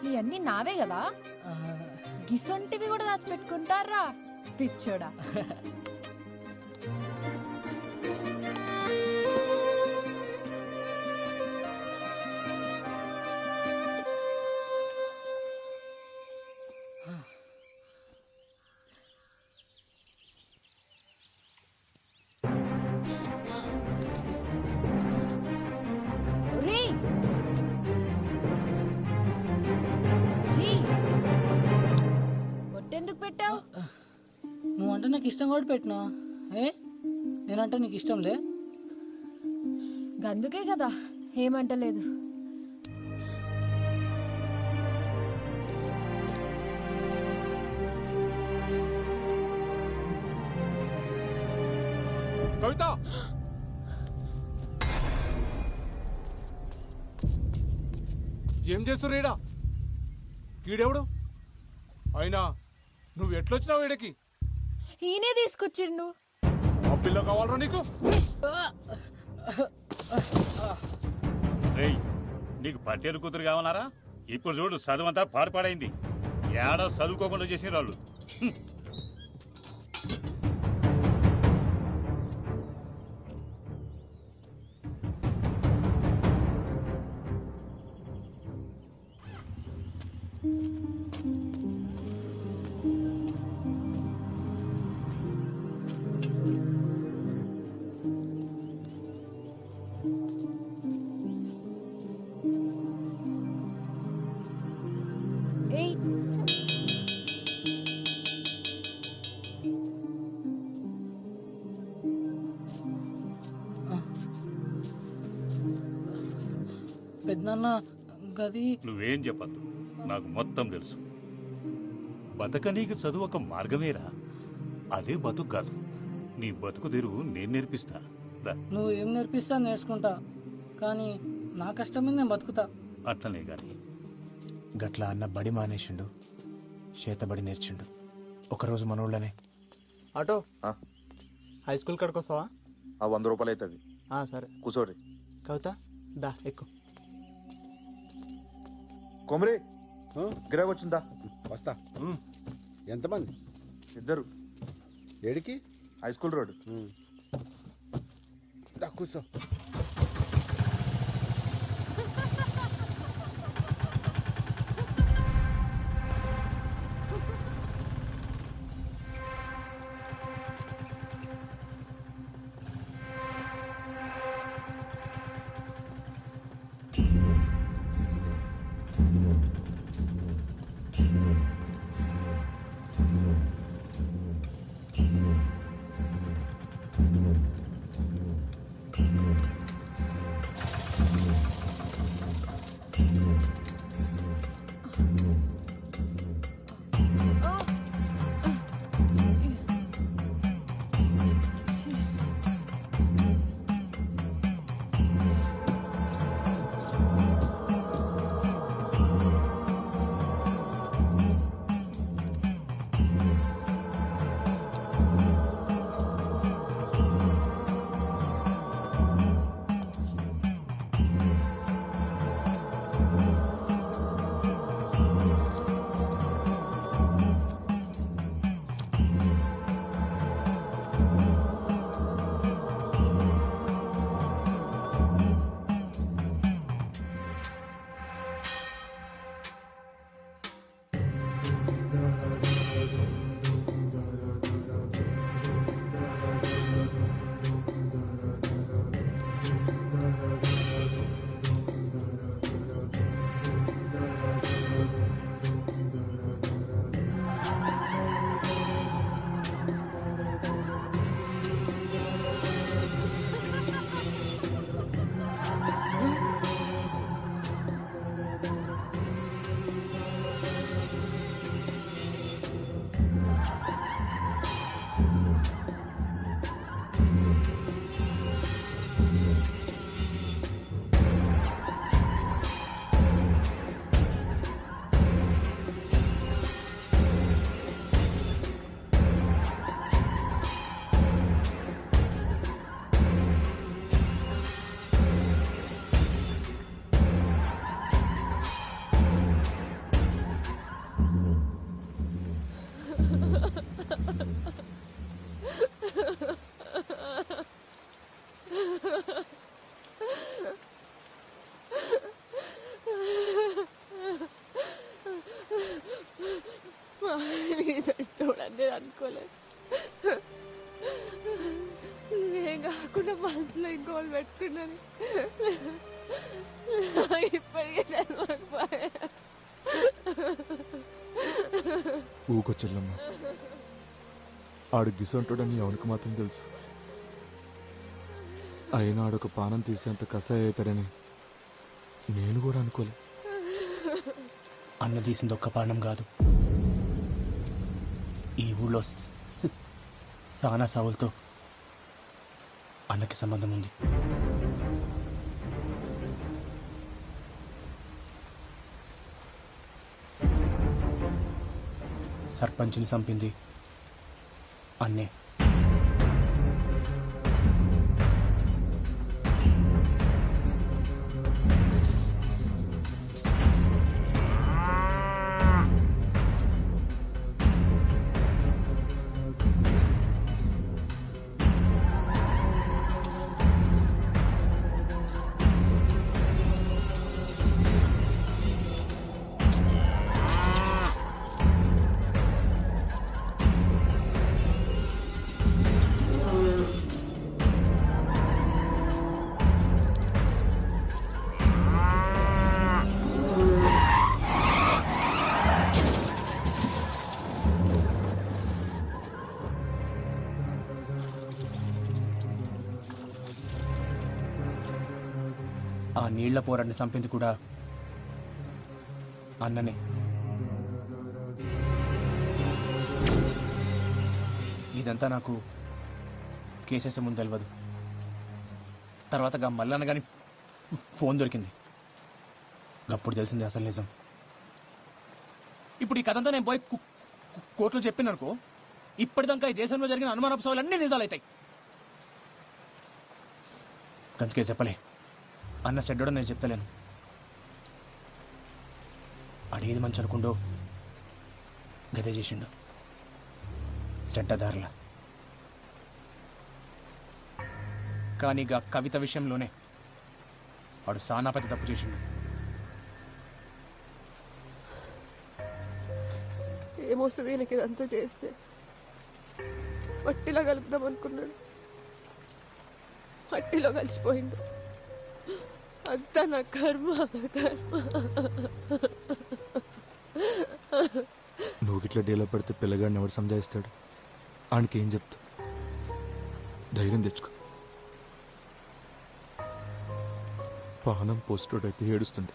ఇవన్నీ నావే కదా? గిసొంటివి కూడా దాచిపెట్టుకుంటారా పిచ్చోడా? ఎందుకు పెట్టావు? నువ్వంటే నాకు ఇష్టం కూడా పెట్టినా. నేనంటే నీకు ఇష్టం లే? అందుకే కదా ఏమంటలేదు. కవిత, ఏం చేస్తుర్రు ఈడ? ఈడెవడు? అయినా నువ్వు ఎట్లొచ్చినావు ఈడకి? ఈయనే తీసుకొచ్చిండు. ఆ పిల్ల కావాలరా నీకు? నీకు పట్టేరు కూతురు కావాలరా? ఇప్పుడు చూడు చదువంతా పాడుపాడైంది. ఏడా చదువుకోకుండా చేసిన వాళ్ళు. ఏయ్ పెద్దనాన్న గది నువ్వేం చెప్పద్దు, నాకు మొత్తం తెలుసు. బతకనీకి చదువు ఒక మార్గమేరా, అదే బతుకు కాదు. నీ బతుకు తెరువు నేను నేర్పిస్తా. దా. నువ్వు ఏం నేర్పిస్తా నేర్చుకుంటా, కానీ నా కష్టం మీద నేను బతుకుతా. అట్లనే గాని గట్ల అన్న బడి మానేసిండు, చేతబడి నేర్చిండు. ఒకరోజు మనోళ్ళనే ఆటో హై స్కూల్ కాడికి వస్తావా? 100 రూపాయలు అవుతుంది. సరే కూర్చోరి. కవిత దా ఎక్కు. కొమరి గిరాకు వచ్చిందా? వస్తా. ఎంతమంది? 2. ఏడికి? High school road. దా కూర్చో. నేను అనుకోలేదు. నేను కాకుండా మనసులో ఇంకోళ్ళు పెట్టుకున్నాను. ఇప్పటికే చదవకపోయా. ఊకొచ్చెల్లమ్మ, ఆడు గిసంటుడని ఎవరికి మాత్రం తెలుసు. అయినా ఆడొక పానం తీసేంత కషాయ అవుతాడని నేను కూడా అనుకోలే. అన్న తీసింది ఒక్క పానం కాదు, ఈ ఊళ్ళో సానా సావులతో అన్నకి సంబంధం ఉంది. సర్పంచ్ని చంపింది అన్నే. నీళ్ల పోరాడిని చంపింది కూడా అన్ననే. ఇదంతా నాకు కేసేసే ముందు తెలియదు. తర్వాత మల్లన్న కానీ ఫోన్ దొరికింది. అప్పుడు తెలిసింది అసలు నిజం. ఇప్పుడు ఈ కథంతా నేను పోయి కోర్టులో చెప్పిననుకో, ఇప్పటిదాకా ఈ దేశంలో జరిగిన అనుమానాలు అన్నీ నిజాలవుతాయి. అందుకే చెప్పలే. అన్న చెడ్డోడో నేను చెప్తలేను. అడిగేది మంచి అనుకుండో గదే చేసిండు చెడ్డదారులా. కానీ ఇక కవిత విషయంలోనే వాడు సానా పెద్ద తప్పు చేసిండు. ఏమొస్తుంది ఈయనకి ఇదంతా చేస్తే? మట్టిలో కలుపుదాం అనుకున్నాడు, మట్టిలో కలిసిపోయిండు. అంతా నా కర్మ కర్మ. నువ్వు ఇట్లా డీలో పడితే పిల్లగాడిని ఎవరు సంజాయిస్తాడు? ఆయనకి ఏం చెప్తా? ధైర్యం తెచ్చుకో. పానం పోస్టోడైతే ఏడుస్తుండే,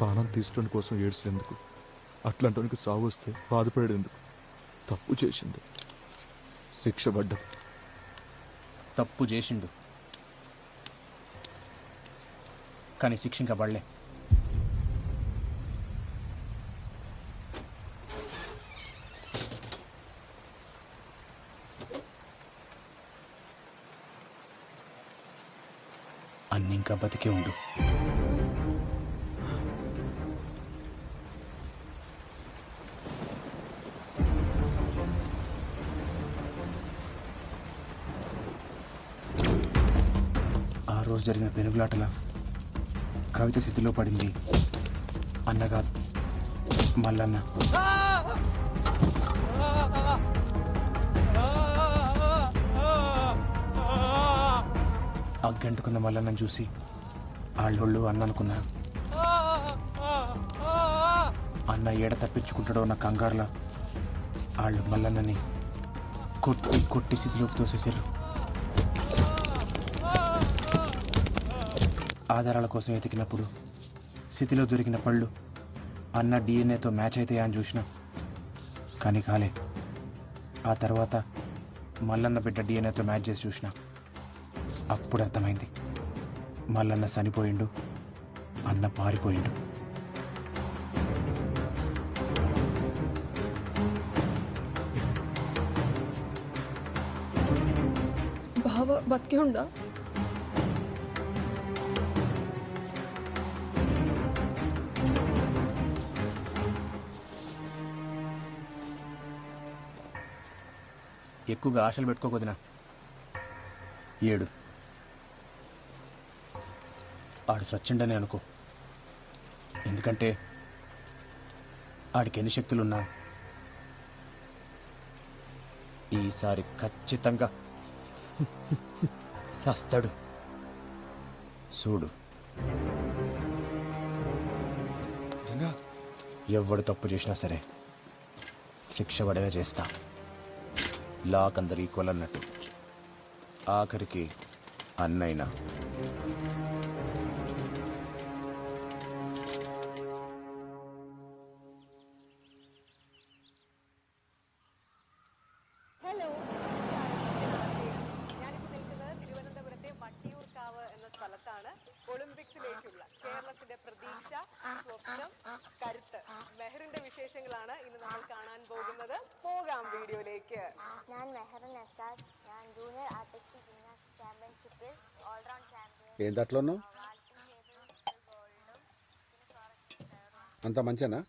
పానం తీసుకోవడం కోసం ఏడుస్తున్నందుకు. అట్లాంటి సాగు వస్తే బాధపడేందుకు? తప్పు చేసిండు, శిక్ష పడ్డది. తప్పు చేసిండు కానీ శిక్ష ఇంకా పడలే. అన్ని ఇంకా బతికే ఉండు. ఆ రోజు జరిగిన పెనుగులాటల కవిత స్థితిలో పడింది అన్న కాదు, మల్లన్న. అగ్గంటుకున్న మల్లన్నను చూసి ఆళ్ళోళ్ళు అన్న అనుకున్నారు. అన్న ఏడ తప్పించుకుంటాడో నా కంగారులా వాళ్ళు మల్లన్నని కొట్టి కొట్టి స్థితిలోకి తోసేసారు. ఆధారాల కోసం ఎతికినప్పుడు స్థితిలో దొరికిన పళ్ళు అన్న డిఎన్ఏతో మ్యాచ్ అవుతాయా అని చూసినా కానీ కాలే. ఆ తర్వాత మల్లన్న బిడ్డ డిఎన్ఏతో మ్యాచ్ చేసి చూసిన. అప్పుడు అర్థమైంది, మల్లన్న చనిపోయిండు, అన్న పారిపోయిండు. బావ బతికే ఉందా? ఎక్కువగా ఆశలు పెట్టుకోకొదినా. ఏడు ఆడు సచ్చిండని అనుకో. ఎందుకంటే ఆడికి ఎన్ని శక్తులున్నా ఈసారి ఖచ్చితంగా సస్తాడు. చూడు, ఎవడు తప్పు చేసినా సరే శిక్ష పడేలా చేస్తా. లాక్ అందరు ఈక్వల్ అన్నట్టు. ఆఖరికి అన్నైనా. തിരുവനന്തപുരത്തെ വട്ടിയൂർക്കാവ് എന്ന സ്ഥലത്താണ് ഒളിമ്പിക്സിലേക്കുള്ള കേരളത്തിന്റെ പ്രതീക്ഷ, സ്വപ്നം, കരുത്ത് മെഹറിന്റെ വിശേഷങ്ങളാണ് ഇന്ന് നമ്മൾ കാണാൻ പോകുന്നത്. പോകാം വീഡിയോയിലേക്ക്. ഞാൻ മെഹർ നസാദ്. ഞാൻ ജൂനിയർ ആർട്ടിസ്റ്റിക് ജിംനാസ്റ്റിക് ചാമ്പ്യൻഷിപ്പിൽ ഓൾറൗണ്ട് ചാമ്പ്യൻ. ఏం దాంట్లో అంత మంచినా?